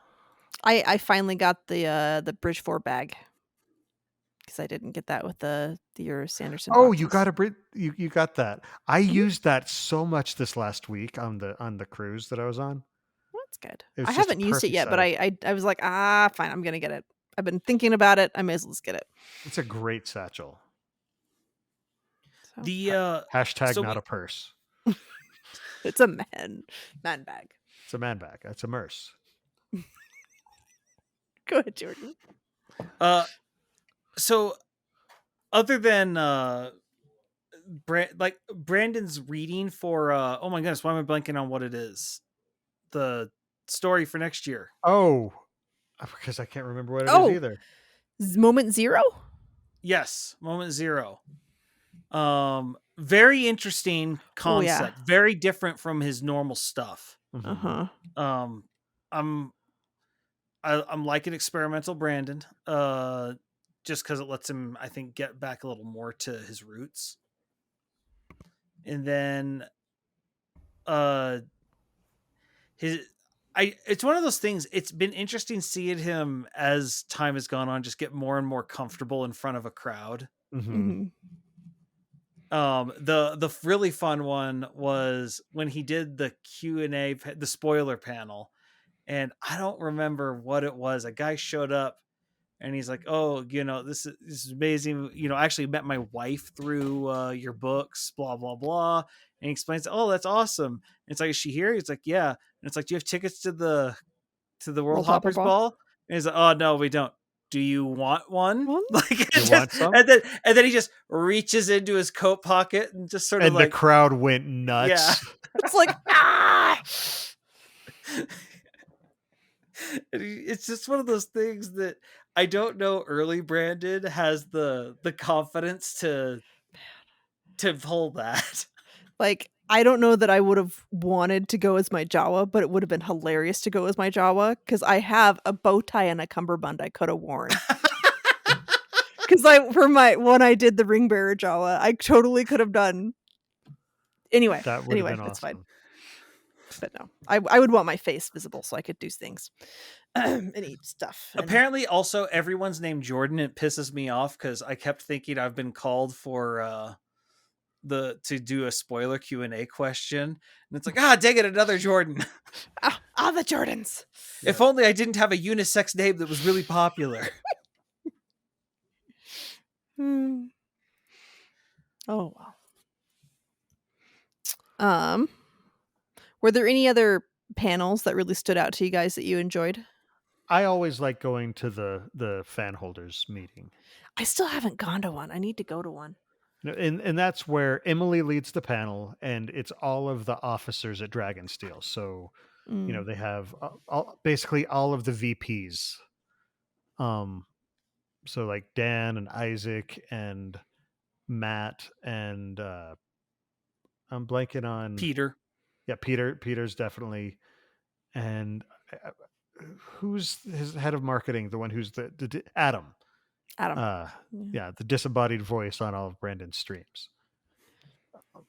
I finally got the Bridge 4 bag. Because I didn't get that with your Sanderson. Oh, boxes. You got you got that. I used that so much this last week on the cruise that I was on. That's good. I haven't used it yet, but I was like, fine, I'm gonna get it. I've been thinking about it. I may as well just get it. It's a great satchel. So. The hashtag not a purse. It's a man bag. It's a man bag. It's a merce. Go ahead, Jordan. So other than Brandon's reading for oh my goodness, why am I blanking on what it is? The story for next year. Oh, because I can't remember what it is either. Moment Zero? Yes, Moment Zero. Very interesting concept. Very different from his normal stuff. I'm liking experimental Brandon. Just because it lets him, I think, get back a little more to his roots. And then it's one of those things, it's been interesting seeing him as time has gone on just get more and more comfortable in front of a crowd. The really fun one was when he did the Q&A, the spoiler panel, and I don't remember what it was. A guy showed up and he's like, "Oh, this is amazing. I actually met my wife through your books, blah, blah, blah." And he explains, "Oh, that's awesome." And it's like, "Is she here?" He's like, "Yeah." And it's like, "Do you have tickets to the World Hoppers Ball?" And he's like, "Oh, no, we don't." "Do you want one?" Want some? And then he just reaches into his coat pocket and just sort of the crowd went nuts. Yeah. It's like, It's just one of those things that I don't know. Early Brandon has the confidence to pull that. I don't know that I would have wanted to go as my Jawa, but it would have been hilarious to go as my Jawa because I have a bow tie and a cummerbund I could have worn. Because Because when I did the ring bearer Jawa, I totally could have done. Anyway, That would have been it's fine. awesome. But no, I would want my face visible so I could do things and eat stuff. Apparently, also everyone's named Jordan. It pisses me off because I kept thinking I've been called for to do a spoiler Q&A question, and it's like, dang it, another Jordan. The Jordans. If only I didn't have a unisex name that was really popular. Oh well. Were there any other panels that really stood out to you guys that you enjoyed? I always like going to the fan holders meeting. I still haven't gone to one. I need to go to one. And that's where Emily leads the panel, and it's all of the officers at Dragonsteel. So, they have basically all of the VPs. So like Dan and Isaac and Matt and I'm blanking on Peter. Yeah, Peter's definitely. And who's his head of marketing? The one who's the Adam. Yeah, the disembodied voice on all of Brandon's streams.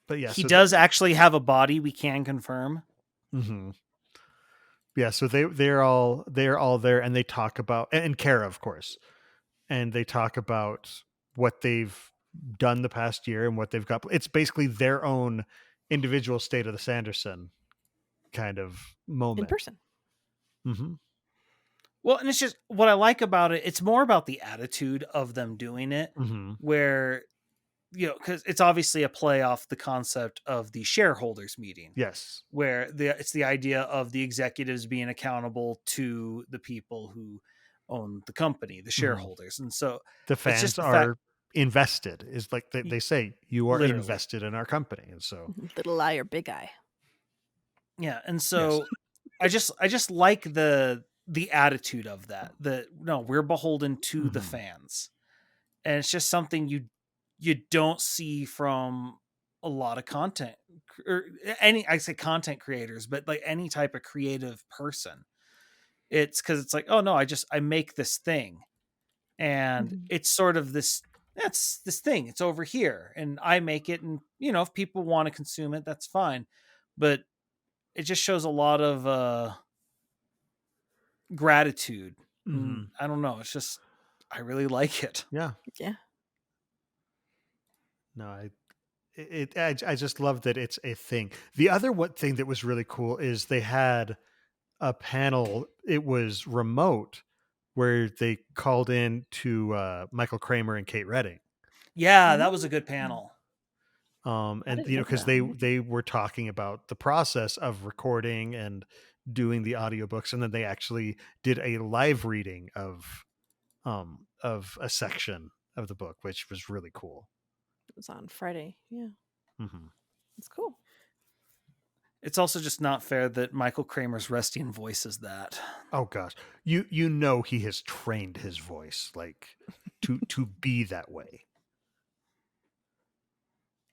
But yeah, he does actually have a body. We can confirm. Mm-hmm. Yeah, so they're all there, and they talk about, and Kara, of course, and they talk about what they've done the past year and what they've got. It's basically their own individual State of the Sanderson kind of moment in person. Mm-hmm. Well, and it's just what I like about it. It's more about the attitude of them doing it, where, because it's obviously a play off the concept of the shareholders meeting. Yes. Where it's the idea of the executives being accountable to the people who own the company, the shareholders. And so the fans are invested, is like they say, you are invested in our company. And so little eye or big eye. Yeah. And so I just like the attitude of that, we're beholden to the fans. And it's just something you don't see from a lot of content, or I say content creators, but like any type of creative person. It's because it's like, oh no, I make this thing, and it's sort of this thing. It's over here, and I make it, and if people want to consume it, that's fine. But it just shows a lot of gratitude. I don't know. It's just, I really like it. Yeah. No, I just love that it's a thing. The other thing that was really cool is they had a panel. It was remote, where they called in to Michael Kramer and Kate Redding. Yeah, that was a good panel. And because they were talking about the process of recording and doing the audiobooks, and then they actually did a live reading of a section of the book, which was really cool. It was on Friday. Yeah. It's cool. It's also just not fair that Michael Kramer's resting voice is that. Oh gosh, he has trained his voice like to be that way.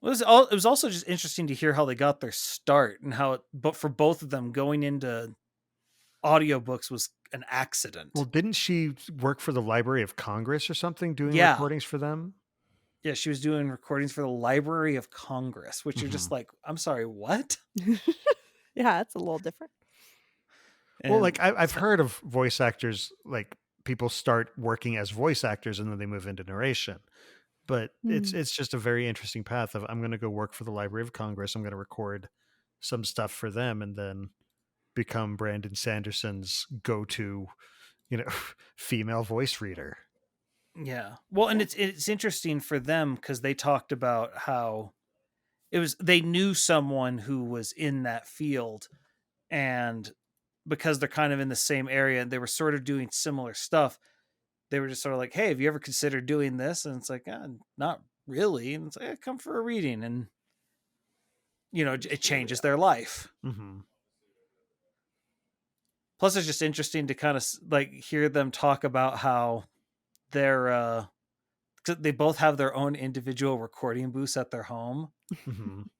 Well, it was also just interesting to hear how they got their start, and how but for both of them, going into audiobooks was an accident. Well, didn't she work for the Library of Congress or something, doing recordings for them? Yeah, she was doing recordings for the Library of Congress, which you're just like, I'm sorry, what? Yeah, it's a little different. Well, like I've heard of voice actors, like people start working as voice actors and then they move into narration. But it's just a very interesting path of, I'm going to go work for the Library of Congress. I'm going to record some stuff for them and then become Brandon Sanderson's go-to, female voice reader. Yeah. Well, and it's interesting for them because they talked about how they knew someone who was in that field, and because they're kind of in the same area and they were sort of doing similar stuff, they were just sort of like, hey, have you ever considered doing this? And it's like, not really. And it's like, come for a reading. And, it changes their life. Plus, it's just interesting to kind of like hear them talk about how they both have their own individual recording booths at their home.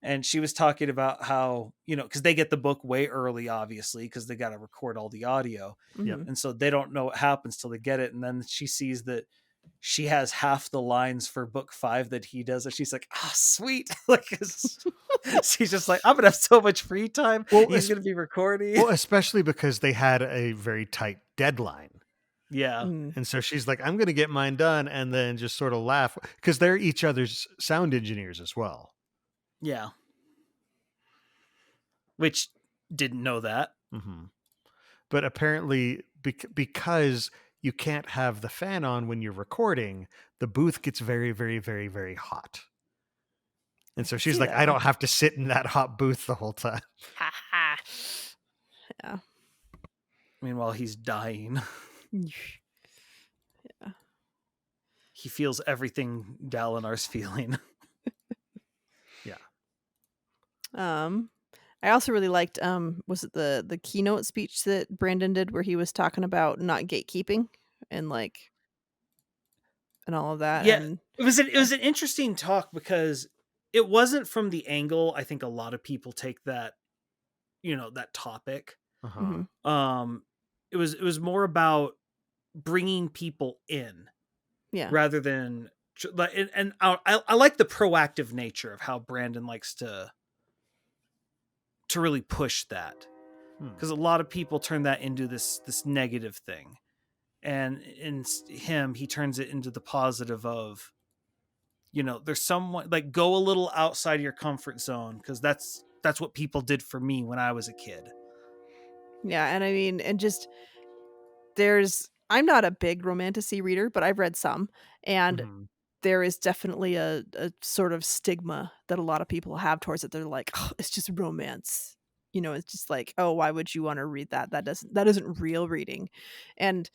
And she was talking about how, because they get the book way early, obviously, because they got to record all the audio. And so they don't know what happens till they get it. And then she sees that she has half the lines for book 5 that he does, and she's like, sweet. Like, she's just like, I'm gonna have so much free time. Well, He's gonna be recording. Well, especially because they had a very tight deadline. Yeah. And so she's like, I'm going to get mine done, and then just sort of laugh because they're each other's sound engineers as well. Yeah. Which didn't know that. Mm-hmm. But apparently, because you can't have the fan on when you're recording, the booth gets very, very, very, very hot. And so she's like, I don't have to sit in that hot booth the whole time. Yeah. Meanwhile, he's dying. Yeah. He feels everything Dalinar's feeling. Yeah. I also really liked was it the keynote speech that Brandon did where he was talking about not gatekeeping and and all of that. Yeah, and it was an interesting talk because it wasn't from the angle I think a lot of people take that, that topic. Uh-huh. It was more about bringing people in, rather than and I like the proactive nature of how Brandon likes to really push that, because a lot of people turn that into this negative thing, and in him he turns it into the positive of, there's someone like, go a little outside of your comfort zone, because that's what people did for me when I was a kid. Yeah, and I mean, and just I'm not a big romantasy reader, but I've read some, and there is definitely a sort of stigma that a lot of people have towards it. They're like, oh, it's just romance. It's just like, oh, why would you want to read that? That isn't real reading. And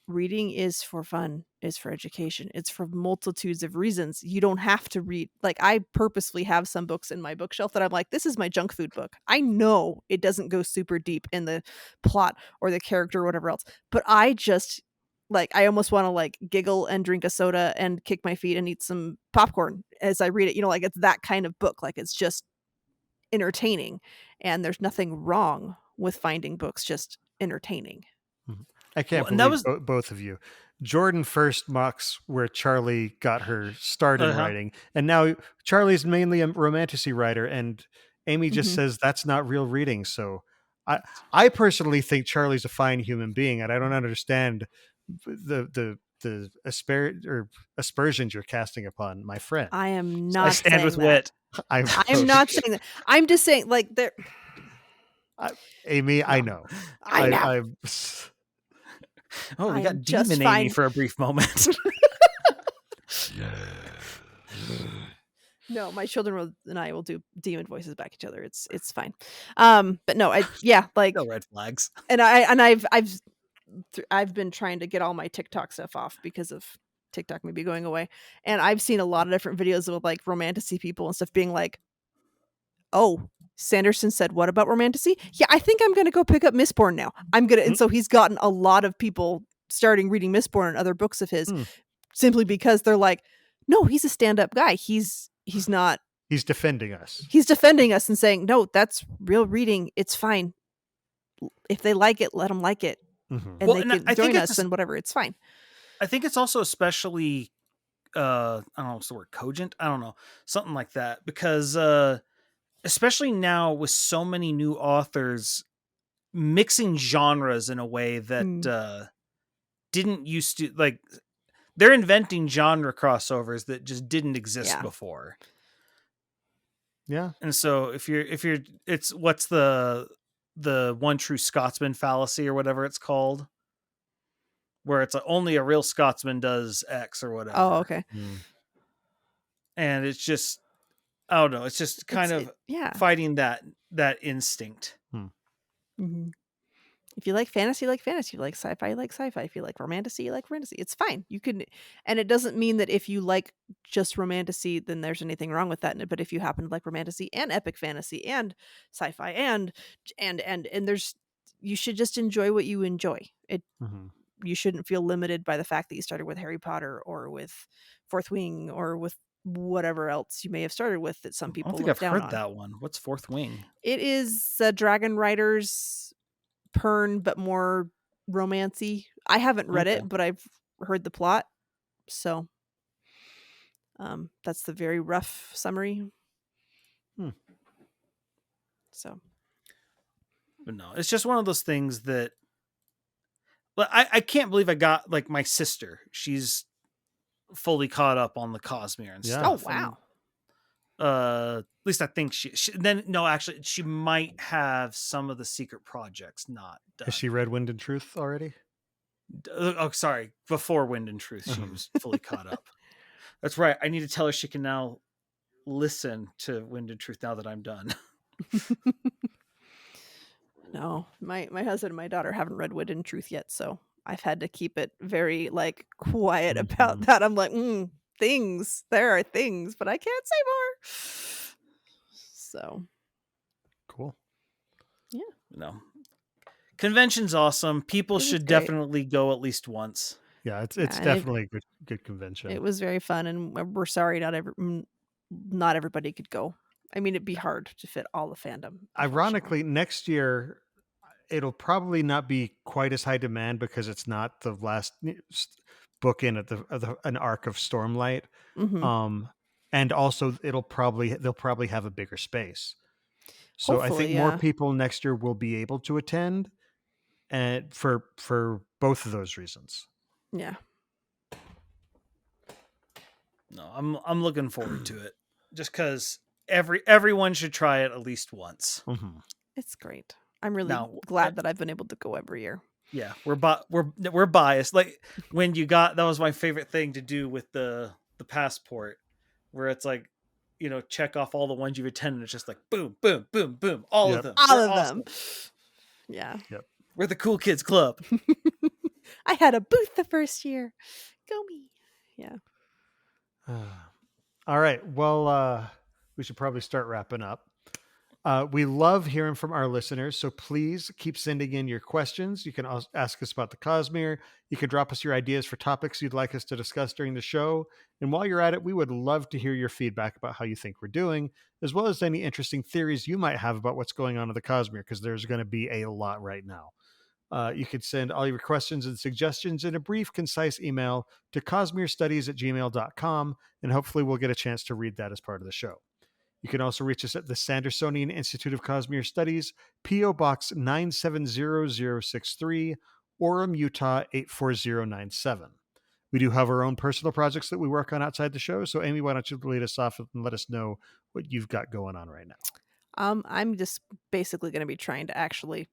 reading is for fun, is for education. It's for multitudes of reasons. You don't have to read. Like, I purposely have some books in my bookshelf that I'm like, this is my junk food book. I know it doesn't go super deep in the plot or the character or whatever else, but I just I almost want to giggle and drink a soda and kick my feet and eat some popcorn as I read it. It's that kind of book. It's just entertaining, and there's nothing wrong with finding books just entertaining. I can't believe both of you. Jordan first mocks where Charlie got her start in writing, and now Charlie's mainly a romantasy writer, and Amy just says that's not real reading. So I personally think Charlie's a fine human being, and I don't understand the aspersions you're casting upon my friend. I am not I stand with wit. I'm not saying that. I'm just saying, there. Amy, no. I know. I know. We got Demon Amy for a brief moment. No, my children and I will do demon voices back at each other. It's fine. But no, no red flags. And I've been trying to get all my TikTok stuff off because of TikTok maybe going away. And I've seen a lot of different videos of romantasy people and stuff being like, oh, Sanderson said what about romantasy? Yeah, I think I'm going to go pick up Mistborn now. And so he's gotten a lot of people starting reading Mistborn and other books of his simply because they're like, no, he's a stand-up guy. He's not. He's defending us. He's defending us and saying, no, that's real reading. It's fine. If they like it, let them like it. And they can join us and whatever. It's fine. I think it's also especially, I don't know what's the word, cogent? I don't know. Something like that. Because especially now with so many new authors mixing genres in a way that didn't used to, they're inventing genre crossovers that just didn't exist before. Yeah. And so if you're it's what's the one true Scotsman fallacy or whatever it's called, where it's only a real Scotsman does X or whatever. Oh, okay. And it's just, I don't know. It's just kind of fighting that instinct. If you like fantasy, you like fantasy. If you like sci-fi, you like sci-fi. If you like romantasy, you like romantasy. It's fine. You can, and it doesn't mean that if you like just romantasy, then there's anything wrong with that. But if you happen to like romantasy and epic fantasy and sci-fi and there's, you should just enjoy what you enjoy. It. You shouldn't feel limited by the fact that you started with Harry Potter or with Fourth Wing or with whatever else you may have started with that some people I don't think I've heard that one. What's Fourth Wing? It is a Dragon Riders Pern, but more romancy. I haven't read it, but I've heard the plot. So that's the very rough summary. So, but no, it's just one of those things that. But I can't believe I got like my sister. She's fully caught up on the Cosmere and stuff. Oh wow. At least I think she then no, actually she might have some of the secret projects not done. Has she read Wind and Truth already? Oh, sorry. Before Wind and Truth, she was fully caught up. That's right. I need to tell her she can now listen to Wind and Truth now that I'm done. No, my husband and my daughter haven't read Wind and Truth yet, so I've had to keep it very like quiet about that. I'm like, things. There are things, but I can't say more. So cool. Yeah. No. Convention's awesome. People should definitely go at least once. Yeah, it's definitely a good convention. It was very fun, and we're sorry not everybody could go. I mean, it'd be hard to fit all the fandom. Ironically, next year it'll probably not be quite as high demand because it's not the last book in an arc of Stormlight. And also they'll probably have a bigger space. So hopefully, I think more people next year will be able to attend, and for both of those reasons. Yeah. No, I'm looking forward to it. Just because everyone should try it at least once. It's great. I'm really glad that I've been able to go every year. Yeah, we're biased. Like when you got, that was my favorite thing to do with the passport, where it's like, check off all the ones you've attended. It's just like boom, boom, boom, boom, all of them. All of them. Yeah. Yep. We're the cool kids club. I had a booth the first year. Go me. Yeah. All right. Well, we should probably start wrapping up. We love hearing from our listeners, so please keep sending in your questions. You can also ask us about the Cosmere. You can drop us your ideas for topics you'd like us to discuss during the show. And while you're at it, we would love to hear your feedback about how you think we're doing, as well as any interesting theories you might have about what's going on in the Cosmere, because there's going to be a lot right now. You can send all your questions and suggestions in a brief, concise email to cosmerestudies@gmail.com, and hopefully we'll get a chance to read that as part of the show. You can also reach us at the Sandersonian Institute of Cosmere Studies, P.O. Box 970063, Orem, Utah 84097. We do have our own personal projects that we work on outside the show, so Amy, why don't you lead us off and let us know what you've got going on right now? I'm just basically going to be trying to actually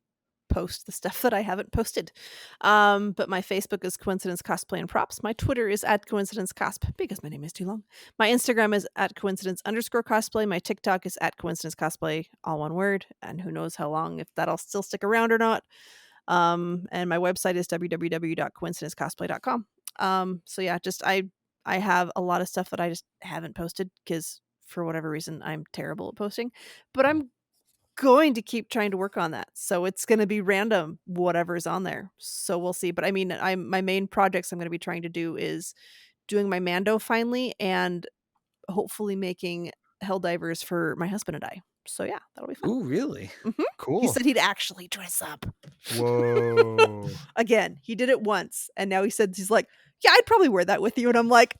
post the stuff that I haven't posted. But my Facebook is Coincidence Cosplay and Props. My Twitter is @CoincidenceCosp because my name is too long. My Instagram is @coincidence_cosplay. My TikTok is @coincidencecosplay, all one word. And who knows how long, if that'll still stick around or not. And my website is www.coincidencecosplay.com. So yeah, just I have a lot of stuff that I just haven't posted because for whatever reason I'm terrible at posting, but I'm going to keep trying to work on that. So it's going to be random, whatever's on there. So we'll see. But I mean, my main projects I'm going to be trying to do is doing my Mando finally, and hopefully making Helldivers for my husband and I. So yeah, that'll be fun. Ooh, really? Cool. He said he'd actually dress up. Whoa. Again, he did it once, and now he's like, yeah, I'd probably wear that with you. And I'm like,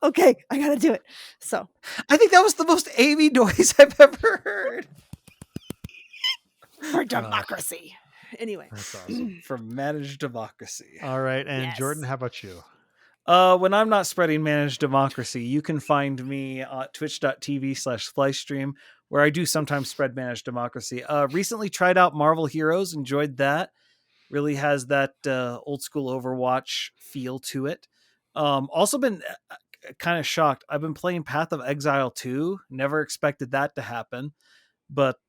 okay, I got to do it. So I think that was the most Amy noise I've ever heard. For democracy. Anyway. That's awesome. For managed democracy. All right. And Yes. Jordan, how about you? When I'm not spreading managed democracy, you can find me at twitch.tv/flystream, where I do sometimes spread managed democracy. Recently tried out Marvel Heroes, enjoyed that. Really has that old school Overwatch feel to it. Also been kind of shocked. I've been playing Path of Exile 2. Never expected that to happen, but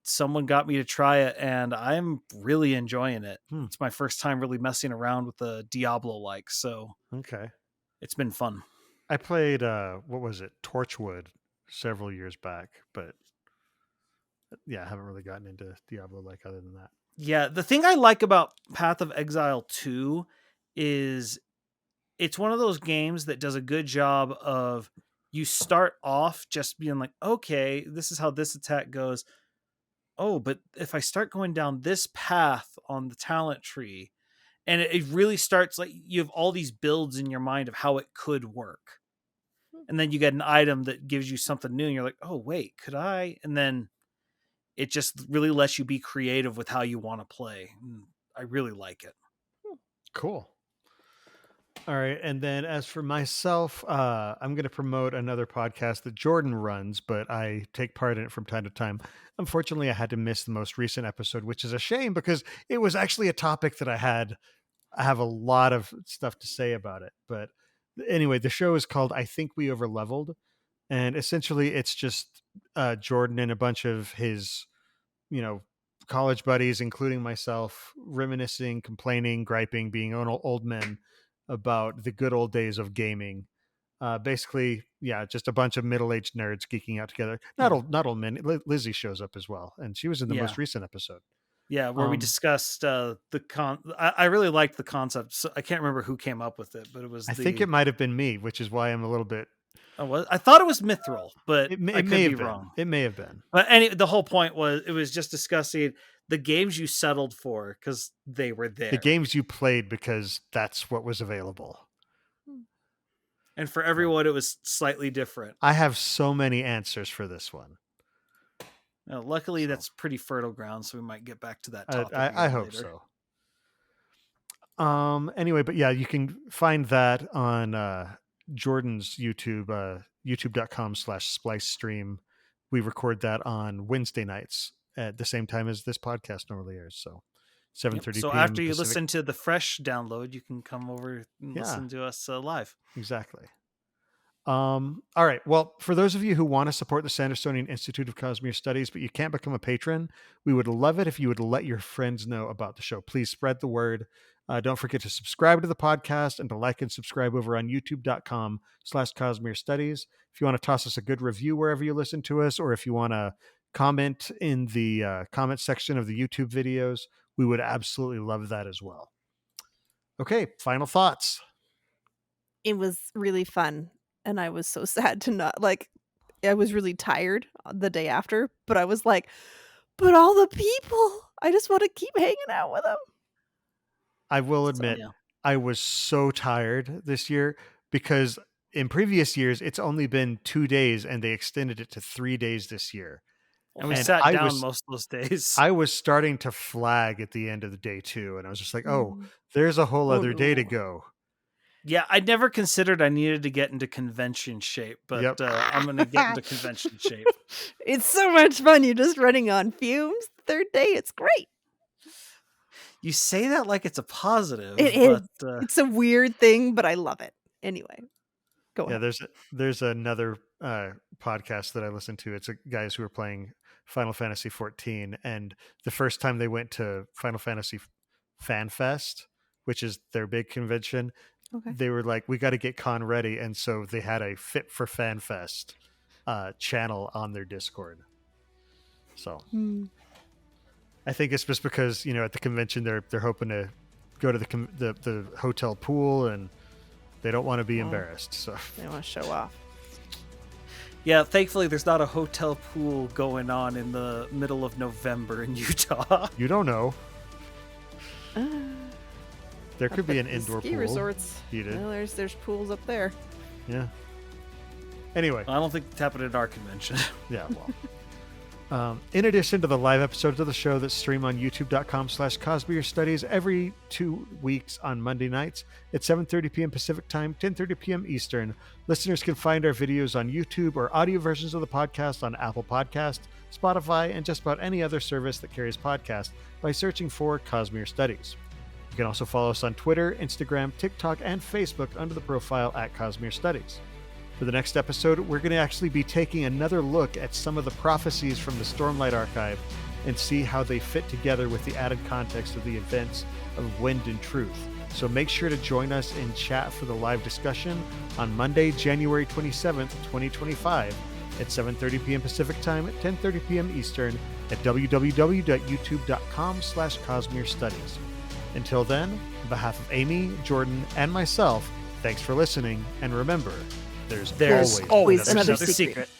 someone got me to try it, and I'm really enjoying it. It's my first time really messing around with the Diablo-like, so okay, it's been fun. I played Torchwood several years back, but yeah, I haven't really gotten into Diablo-like other than that. Yeah, the thing I like about Path of Exile 2 is it's one of those games that does a good job of, you start off just being like, okay, this is how this attack goes. Oh, but if I start going down this path on the talent tree, And it really starts like you have all these builds in your mind of how it could work. And then you get an item that gives you something new and you're like, oh, wait, could I? And then it just really lets you be creative with how you want to play. I really like it. Cool. All right. And then as for myself, I'm going to promote another podcast that Jordan runs, but I take part in it from time to time. Unfortunately, I had to miss the most recent episode, which is a shame because it was actually a topic that I have a lot of stuff to say about it. But anyway, the show is called I Think We Overleveled. And essentially it's just Jordan and a bunch of his, college buddies, including myself, reminiscing, complaining, griping, being old men about the good old days of gaming. Basically, yeah, just a bunch of middle-aged nerds geeking out together. Not old men. Lizzie shows up as well, and she was in the most recent episode. Yeah, where we discussed I really liked the concept. So I can't remember who came up with it, but it was. I think it might have been me, which is why I'm a little bit. I thought it was Mithril, but I could be wrong. It may have been. But the whole point was it was just discussing the games you settled for because they were there. The games you played because that's what was available. And for everyone, it was slightly different. I have so many answers for this one. Luckily, that's pretty fertile ground, so we might get back to that topic. I hope so. Anyway, but yeah, you can find that on Jordan's YouTube, youtube.com/splice stream. We record that on Wednesday nights at the same time as this podcast normally airs. So 7:30 p.m. So after you Pacific. listen to the fresh download, you can come over and listen to us live. Exactly. All right. Well, for those of you who want to support the Sandersonian Institute of Cosmere Studies, but you can't become a patron, we would love it if you would let your friends know about the show. Please spread the word. Don't forget to subscribe to the podcast and to like and subscribe over on youtube.com/Cosmere Studies. If you want to toss us a good review wherever you listen to us, or if you want to comment in the comment section of the YouTube videos, we would absolutely love that as well. Okay. Final thoughts. It was really fun. And I was so sad to not I was really tired the day after, but I was like, but all the people, I just want to keep hanging out with them. I will admit, I was so tired this year because in previous years, it's only been 2 days and they extended it to 3 days this year. And we sat down most of those days. I was starting to flag at the end of the day too. And I was just like, there's a whole other day to go. Yeah, I never considered I needed to get into convention shape, but I'm going to get into convention shape. It's so much fun. You're just running on fumes. Third day, it's great. You say that like it's a positive. It is. It's a weird thing, but I love it. Anyway, go ahead. Yeah, there's another podcast that I listen to. It's guys who are playing Final Fantasy 14, and the first time they went to Final Fantasy Fan Fest, which is their big convention, they were like, we got to get con ready. And so they had a Fit for Fan Fest channel on their Discord. So I think it's just because, at the convention, they're hoping to go to the hotel pool and they don't want to be embarrassed. So they want to show off. Yeah, thankfully there's not a hotel pool going on in the middle of November in Utah. You don't know. There could be an indoor ski pool. Resorts. Heated. Well, there's pools up there. Yeah. Anyway. I don't think it's happened at our convention. Yeah, well. In addition to the live episodes of the show that stream on youtube.com/Cosmere Studies every 2 weeks on Monday nights at 7:30 p.m. Pacific Time, 10:30 p.m. Eastern, listeners can find our videos on YouTube or audio versions of the podcast on Apple Podcasts, Spotify, and just about any other service that carries podcasts by searching for Cosmere Studies. You can also follow us on Twitter, Instagram, TikTok, and Facebook under the profile at Cosmere Studies. For the next episode, we're going to actually be taking another look at some of the prophecies from the Stormlight Archive and see how they fit together with the added context of the events of Wind and Truth. So make sure to join us in chat for the live discussion on Monday, January 27th, 2025 at 7:30 p.m. Pacific Time at 10:30 p.m. Eastern at www.youtube.com/Cosmere Studies. Until then, on behalf of Amy, Jordan, and myself, thanks for listening, and remember, there's always another secret.